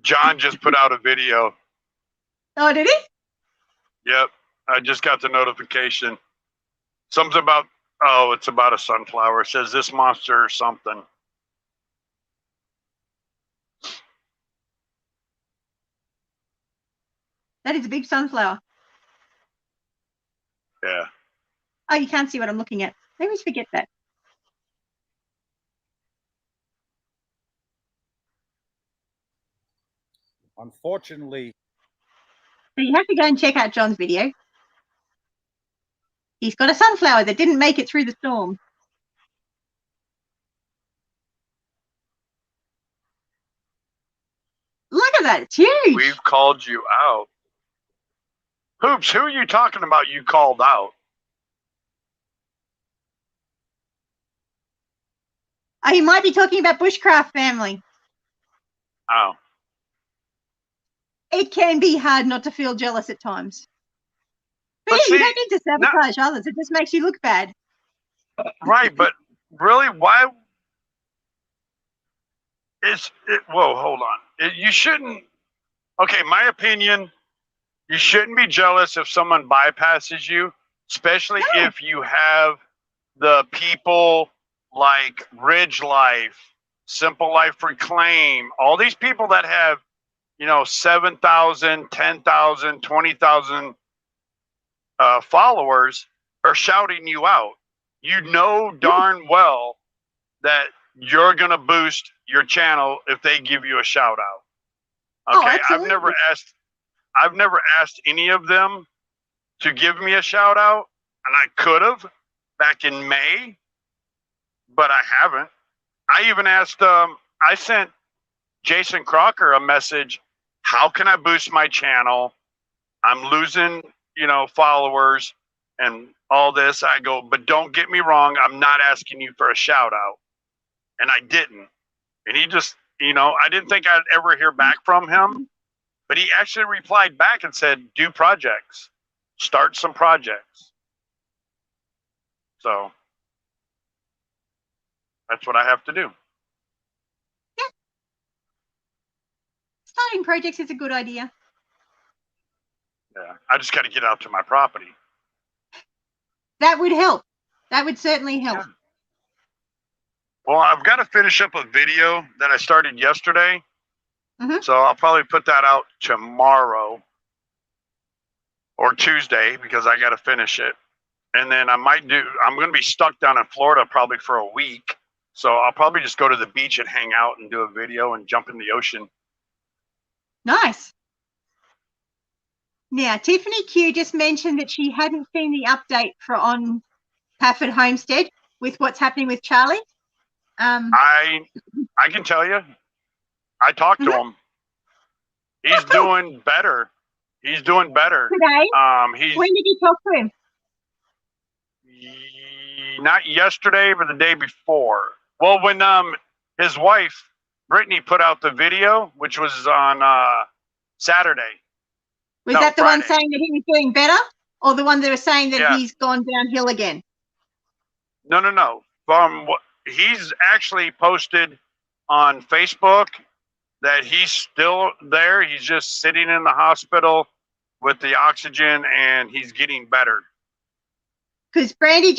John just put out a video. Oh, did he? Yep. I just got the notification. Something about, oh, it's about a sunflower. It says this monster or something. That is a big sunflower. Yeah. Oh, you can't see what I'm looking at. I always forget that. Unfortunately. So you have to go and check out John's video. He's got a sunflower that didn't make it through the storm. Look at that. It's huge. We've called you out. Hoops, who are you talking about you called out? Oh, he might be talking about Bushcraft family. Oh. It can be hard not to feel jealous at times. But yeah, you don't need to sabotage others. It just makes you look bad. Right, but really, why? Whoa, hold on. You shouldn't. Okay, my opinion, you shouldn't be jealous if someone bypasses you, especially if you have the people like Ridge Life, Simple Life Reclaim, all these people that have, you know, 7,000, 10,000, 20,000 followers are shouting you out. You know darn well that you're going to boost your channel if they give you a shout out. Okay, I've never asked any of them to give me a shout out, and I could have back in May, but I haven't. I even asked, I sent Jason Crocker a message. How can I boost my channel? I'm losing, you know, followers and all this. I go, but don't get me wrong. I'm not asking you for a shout out. And I didn't. And he just, you know, I didn't think I'd ever hear back from him, but he actually replied back and said, do projects, start some projects. So that's what I have to do. Yeah. Starting projects is a good idea. Yeah, I just got to get out to my property. That would help. That would certainly help. Yeah. Well, I've got to finish up a video that I started yesterday. So I'll probably put that out tomorrow or Tuesday because I got to finish it. And then I'm going to be stuck down in Florida probably for a week. So I'll probably just go to the beach and hang out and do a video and jump in the ocean. Nice. Now, Tiffany Q just mentioned that she hadn't seen the update on Pafford Homestead with what's happening with Charlie. I can tell you, I talked to him. He's doing better. He's doing better. Today? When did you talk to him? Not yesterday, but the day before. Well, when his wife, Brittany, put out the video, which was on Saturday. Was that the one saying that he was doing better? Or the one that was saying that he's gone downhill again? No. He's actually posted on Facebook that he's still there. He's just sitting in the hospital with the oxygen and he's getting better. Because Brandy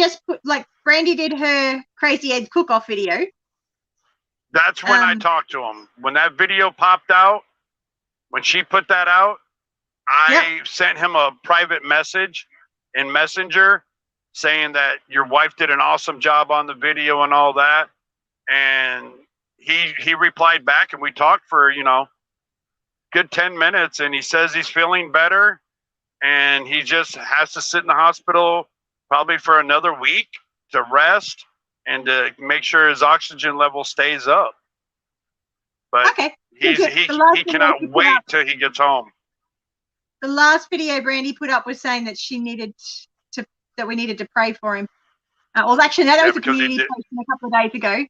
Brandy did her Crazy Ed cook-off video. That's when I talked to him. When that video popped out, when she put that out, I sent him a private message in Messenger saying that your wife did an awesome job on the video and all that. And he replied back, and we talked for, you know, good 10 minutes, and he says he's feeling better, and he just has to sit in the hospital probably for another week to rest and to make sure his oxygen level stays up. But he cannot wait till he gets home. The last video Brandy put up was saying that she needed that we needed to pray for him. Well, actually, no, that was a community post from a couple of days ago.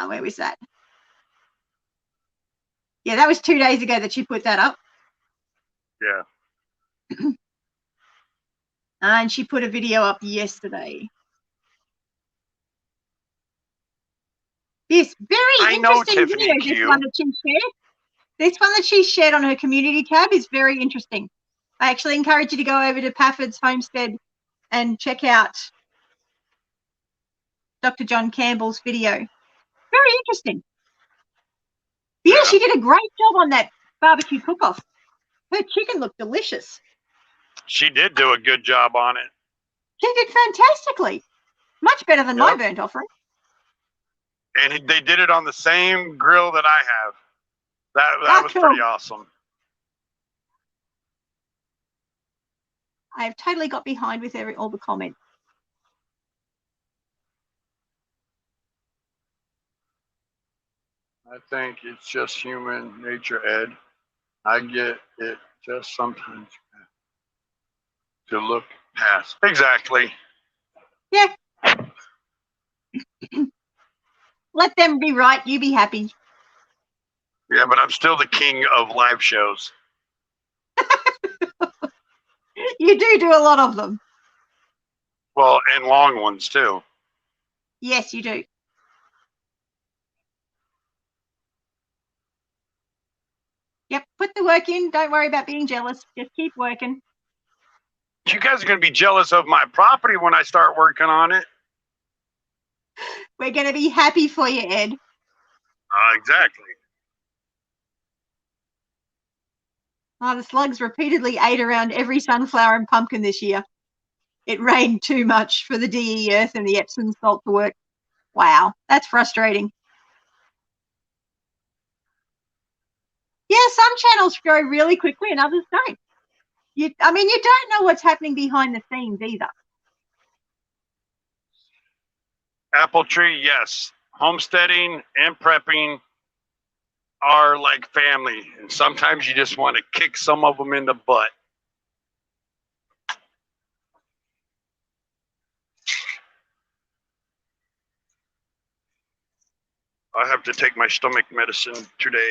Where was that? Yeah, that was 2 days ago that she put that up. Yeah. And she put a video up yesterday. This very interesting video, this one that she shared. This one that she shared on her community tab is very interesting. I actually encourage you to go over to Pafford's Homestead and check out Dr. John Campbell's video. Very interesting. Yeah, she did a great job on that barbecue cook-off. Her chicken looked delicious. She did do a good job on it. She did fantastically. Much better than my burnt offering. And they did it on the same grill that I have. That was pretty awesome. I've totally got behind with all the comments. I think it's just human nature, Ed. I get it just sometimes to look past. Exactly. Yeah. Let them be right. You be happy. Yeah, but I'm still the king of live shows. You do a lot of them. Well, and long ones too. Yes, you do. Yep, put the work in. Don't worry about being jealous. Just keep working. You guys are going to be jealous of my property when I start working on it. We're going to be happy for you, Ed. Exactly. The slugs repeatedly ate around every sunflower and pumpkin this year. It rained too much for the DE earth and the Epsom salt to work. Wow, that's frustrating. Yeah, some channels grow really quickly and others don't. You don't know what's happening behind the scenes either. Apple tree, yes. Homesteading and prepping are like family, and sometimes you just want to kick some of them in the butt. I have to take my stomach medicine today.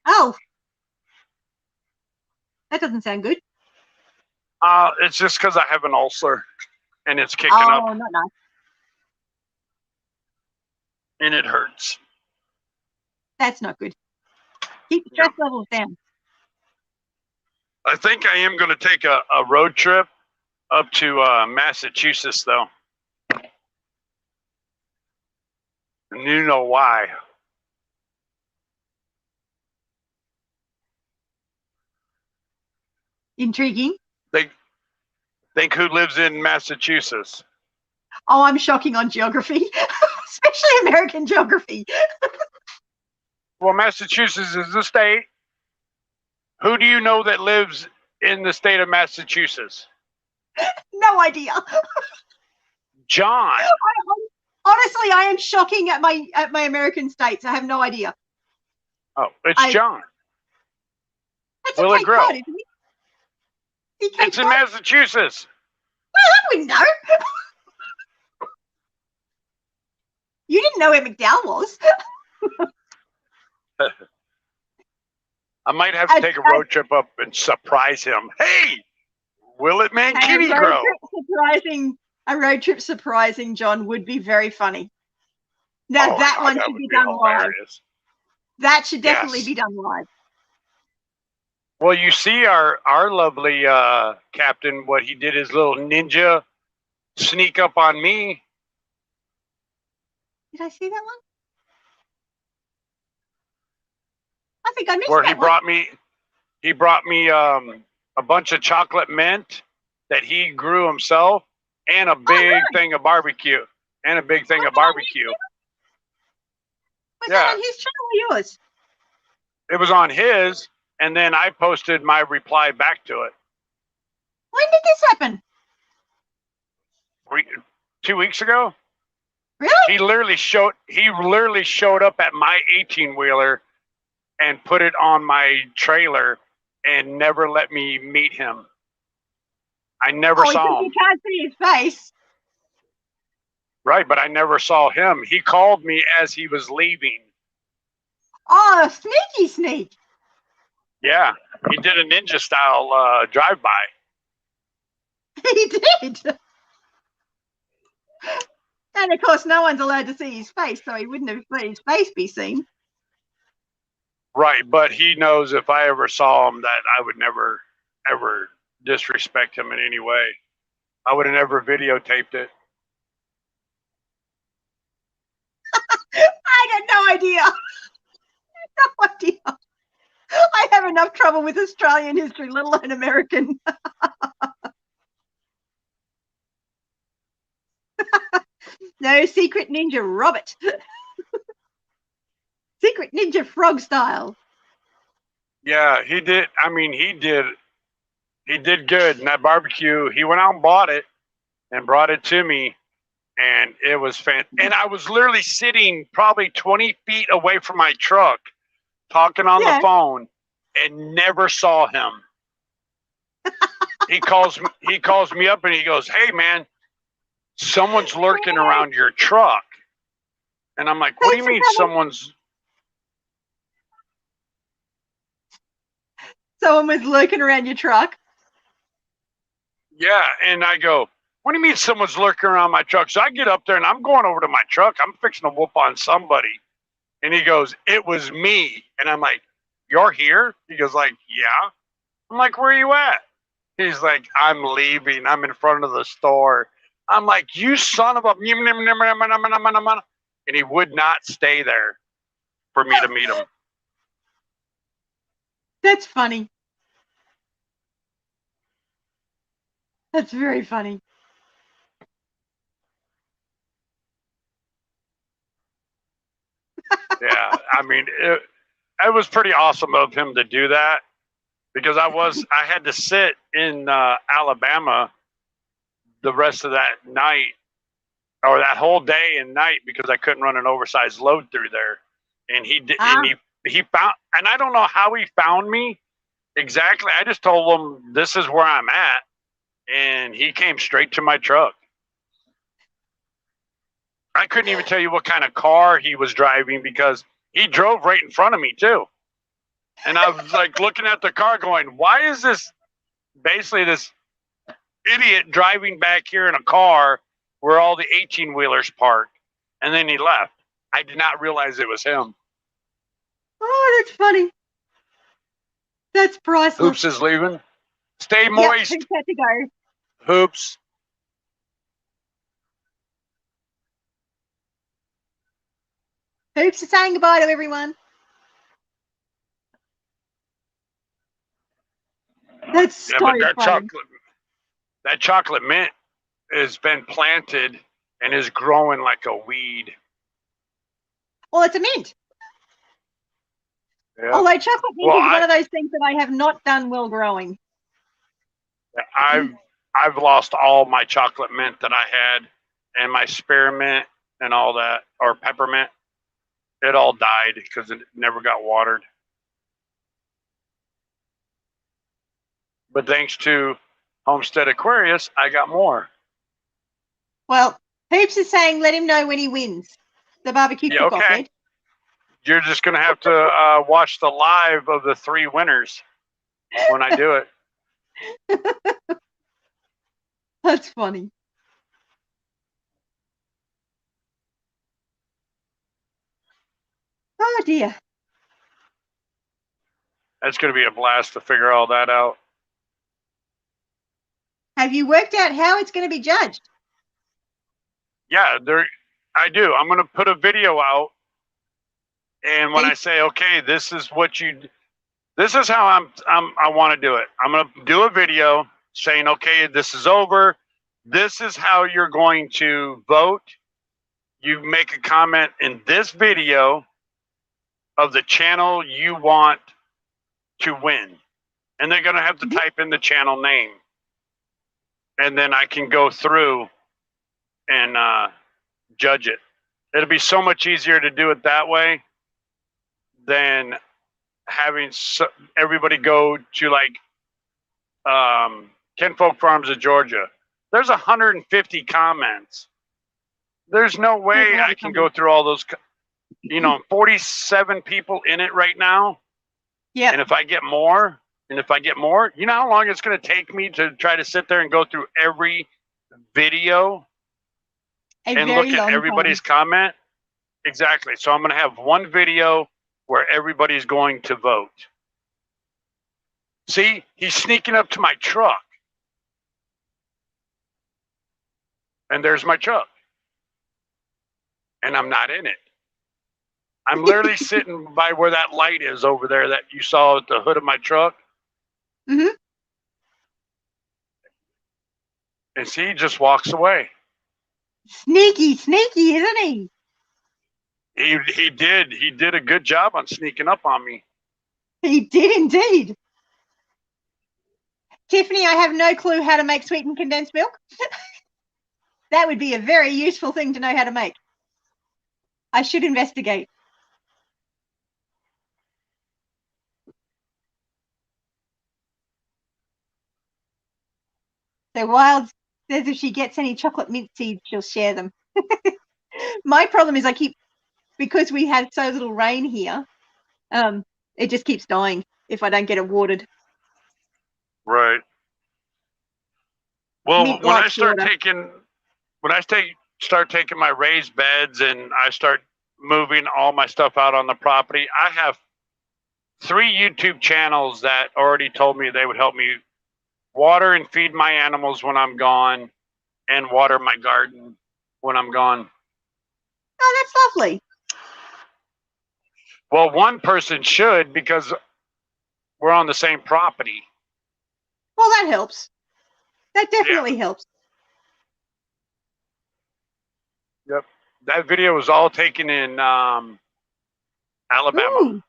Oh, that doesn't sound good. It's just because I have an ulcer, and it's kicking up. Oh, not nice. And it hurts. That's not good. Keep the stress levels down. I think I am going to take a road trip up to Massachusetts, though. And you know why. Intriguing. Think who lives in Massachusetts? Oh, I'm shocking on geography, especially American geography. Well, Massachusetts is the state. Who do you know that lives in the state of Massachusetts? No idea. John. Honestly, I am shocking at my American states. I have no idea. Oh, it's John. That's Will it grow? Isn't it? It's in Massachusetts. Well, I wouldn't know. You didn't know where McDowell was. I might have to take a road trip up and surprise him. Hey, will it Mankini grow? A road trip surprising John would be very funny. Now that one should be done live. That should definitely be done live. Well, you see our lovely captain, what he did, his little ninja sneak up on me. Did I see that one? I think I missed where that one. he brought me a bunch of chocolate mint that he grew himself, and a big thing of barbecue, and a big thing of barbecue. Was that on his channel or yours? It was on his, and then I posted my reply back to it. When did this happen? 2 weeks ago. Really? He literally showed up at my 18-wheeler and put it on my trailer and never let me meet him. I never saw him. You can't see his face. Right, but I never saw him. He called me as he was leaving. Oh, sneak. Yeah, he did a ninja style drive-by. He did. And of course, no one's allowed to see his face, so he wouldn't have let his face be seen. Right, but he knows if I ever saw him that I would never, ever disrespect him in any way. I would have never videotaped it. I got no idea. No idea. I have enough trouble with Australian history, let alone American. No secret ninja Robert. Secret ninja frog style. Yeah, he did. I mean, he did good in that barbecue. He went out and bought it and brought it to me, and it was fantastic. And I was literally sitting probably 20 feet away from my truck, talking on the phone, and never saw him. He calls me up and he goes, "Hey man, someone's lurking around your truck." And I'm like, "What do you mean someone was lurking around your truck?" Yeah, and I go, "What do you mean someone's lurking around my truck?" So I get up there and I'm going over to my truck. I'm fixing to whoop on somebody. And he goes, "It was me." And I'm like, "You're here?" He goes like, "Yeah." I'm like, "Where are you at?" He's like, "I'm leaving. I'm in front of the store." I'm like, "You son of a..." And he would not stay there for me to meet him. That's funny. That's very funny. Yeah, I mean, it was pretty awesome of him to do that, because I had to sit in Alabama the rest of that night, or that whole day and night, because I couldn't run an oversized load through there. And he did, and he found, and I don't know how he found me exactly. I just told him this is where I'm at, and he came straight to my truck. I couldn't even tell you what kind of car he was driving, because he drove right in front of me too. And I was like looking at the car going, why is this idiot driving back here in a car where all the 18-wheelers parked? And then he left. I did not realize it was him. Oh, that's funny. That's priceless. Hoops is leaving. Stay moist. Yep, Hoops had to go. Hoops. Hoops is saying goodbye to everyone. That's so funny. That chocolate mint has been planted and is growing like a weed. Well, it's a mint. Yeah. Although chocolate mint is one of those things that I have not done well growing. I've lost all my chocolate mint that I had, and my spearmint and all that, or peppermint. It all died because it never got watered. But thanks to Homestead Aquarius, I got more. Well, Hoops is saying let him know when he wins the barbecue cook-off. Okay. You're just going to have to watch the live of the 3 winners when I do it. That's funny. Oh, dear. That's going to be a blast to figure all that out. Have you worked out how it's going to be judged? Yeah, I do. I'm going to put a video out And when I say, okay, this is how I want to do it. I'm going to do a video saying, okay, this is over. This is how you're going to vote. You make a comment in this video of the channel you want to win. And they're going to have to type in the channel name. And then I can go through and judge it. It'll be so much easier to do it that way than having everybody go to like Ken Folk Farms of Georgia. There's 150 comments. There's no way I can go through all those, 47 people in it right now. Yeah. And if I get more, you know how long it's going to take me to try to sit there and go through every video and look at everybody's comment? Exactly. So I'm going to have one video where everybody's going to vote. See, he's sneaking up to my truck. And there's my truck. And I'm not in it. I'm literally sitting by where that light is over there that you saw at the hood of my truck. Mm-hmm. And see, he just walks away. Sneaky, isn't he? He did a good job on sneaking up on me. He did indeed. Tiffany, I have no clue how to make sweetened condensed milk. That would be a very useful thing to know how to make. I should investigate. So Wild says if she gets any chocolate mint seeds, she'll share them. My problem is because we have so little rain here, it just keeps dying if I don't get it watered. Right. Well, when I start taking my raised beds and I start moving all my stuff out on the property, I have 3 YouTube channels that already told me they would help me water and feed my animals when I'm gone and water my garden when I'm gone. Oh, that's lovely. Well, one person should because we're on the same property. Well, that helps. That definitely helps. Yep. That video was all taken in Alabama. Ooh.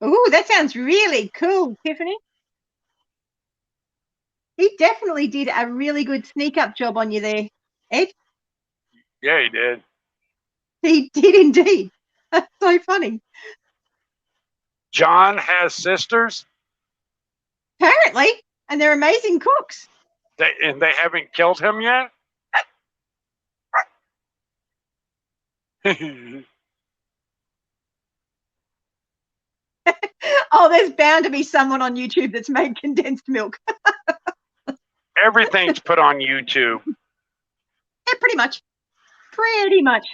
Ooh, that sounds really cool, Tiffany. He definitely did a really good sneak up job on you there, Ed. Yeah, he did. He did indeed. That's so funny. John has sisters? Apparently, and they're amazing cooks. And they haven't killed him yet? Oh, there's bound to be someone on YouTube that's made condensed milk. Everything's put on YouTube. Yeah, pretty much. Pretty much.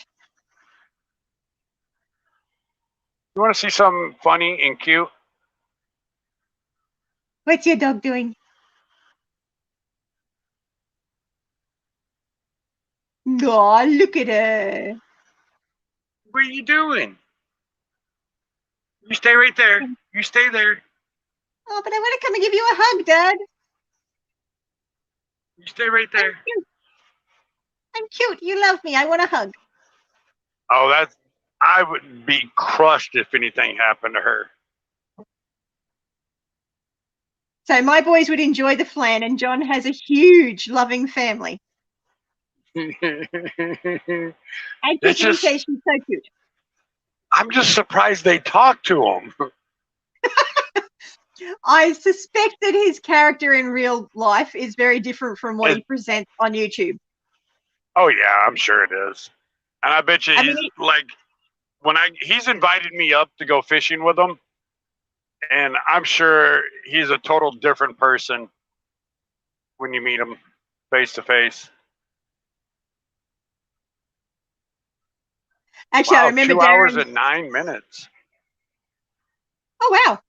You want to see something funny and cute? What's your dog doing? Oh, look at her. What are you doing? You stay right there. You stay there. Oh, but I want to come and give you a hug, Dad. You stay right there. I'm cute. You love me. I want a hug. Oh, I would be crushed if anything happened to her. So my boys would enjoy the flan, and John has a huge, loving family. And Tiffany says she's so cute. I'm just surprised they talk to him. I suspect that his character in real life is very different from what he presents on YouTube. Oh yeah, I'm sure it is. And I bet you he's invited me up to go fishing with him, and I'm sure he's a total different person when you meet him face to face. Actually, I remember 2 hours and 9 minutes. Oh wow.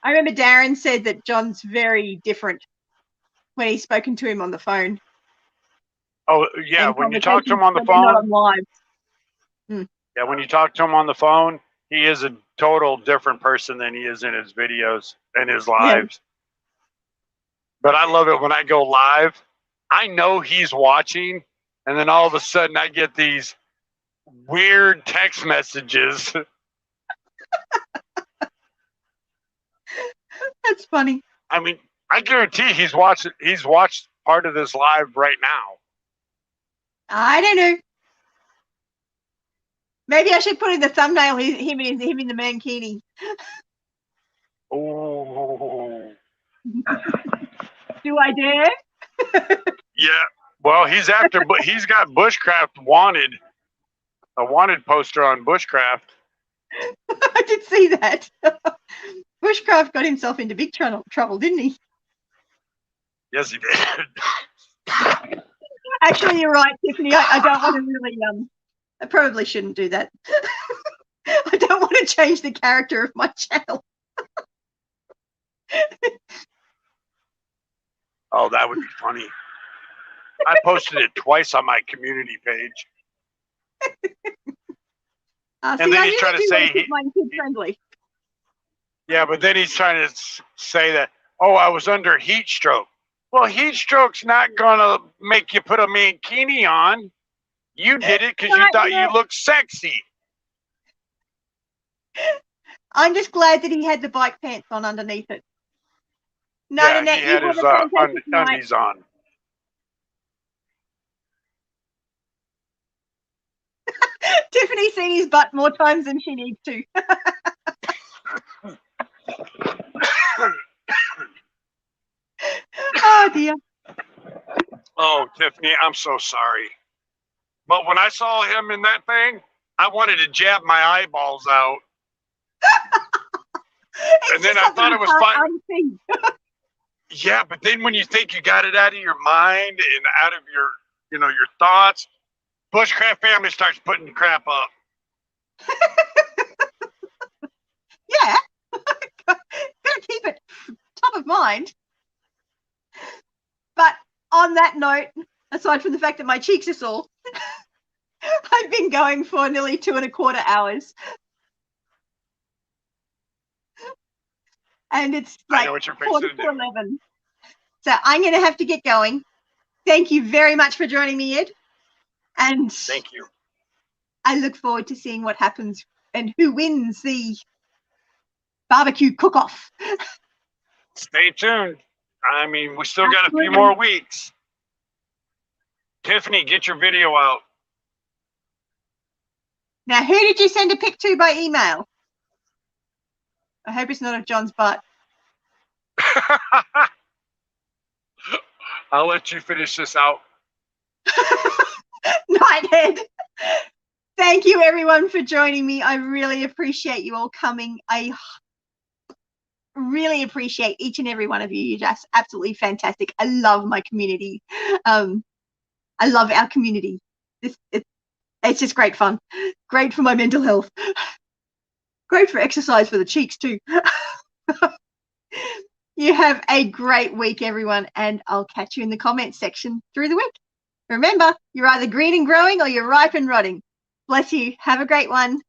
I remember Darren said that John's very different when he's spoken to him on the phone. Oh yeah, and when you talk to him conversations on the when they're not phone, on live. yeah, when you talk to him on the phone, he is a total different person than he is in his videos and his Yeah. lives. But I love it when I go live. I know he's watching, and then all of a sudden I get these weird text messages. That's funny. I mean, I guarantee he's watched part of this live right now. I don't know. Maybe I should put in the thumbnail him in the mankini. Oh. Do I dare? Yeah. Well, he's got Bushcraft wanted, a wanted poster on Bushcraft. I did see that. Bushcraft got himself into big trouble, didn't he? Yes, he did. Actually, you're right, Tiffany. I don't want to really I probably shouldn't do that. I don't want to change the character of my channel. Oh, that would be funny. I posted it twice on my community page. And then he's trying to say mine kid friendly. Yeah, but then he's trying to say that, oh, I was under heat stroke. Well, heat stroke's not gonna make you put a mankini on. You did it because you thought you looked sexy. I'm just glad that he had the bike pants on underneath it. No, Yeah, he had his undies on. Tiffany's seen his butt more times than she needs to. Oh dear. Oh, Tiffany, I'm so sorry. But when I saw him in that thing, I wanted to jab my eyeballs out. And then I thought it was fine. Yeah, but then when you think you got it out of your mind and out of your, your thoughts, Bushcraft family starts putting crap up. Yeah. Gotta keep it top of mind. But on that note, aside from the fact that my cheeks are sore, I've been going for nearly 2.25 hours. And it's like 11. So I'm going to have to get going. Thank you very much for joining me, Ed. And thank you. I look forward to seeing what happens and who wins the barbecue cook-off. Stay tuned. I mean, we still got a few more weeks. Tiffany, get your video out. Now, who did you send a pic to by email? I hope it's not of John's butt. I'll let you finish this out. Nighthead. Thank you, everyone, for joining me. I really appreciate you all coming. I really appreciate each and every one of you. You're just absolutely fantastic. I love my community. I love our community. It's just great fun. Great for my mental health. Great for exercise for the cheeks too. You have a great week, everyone, and I'll catch you in the comments section through the week. Remember, you're either green and growing or you're ripe and rotting. Bless you. Have a great one.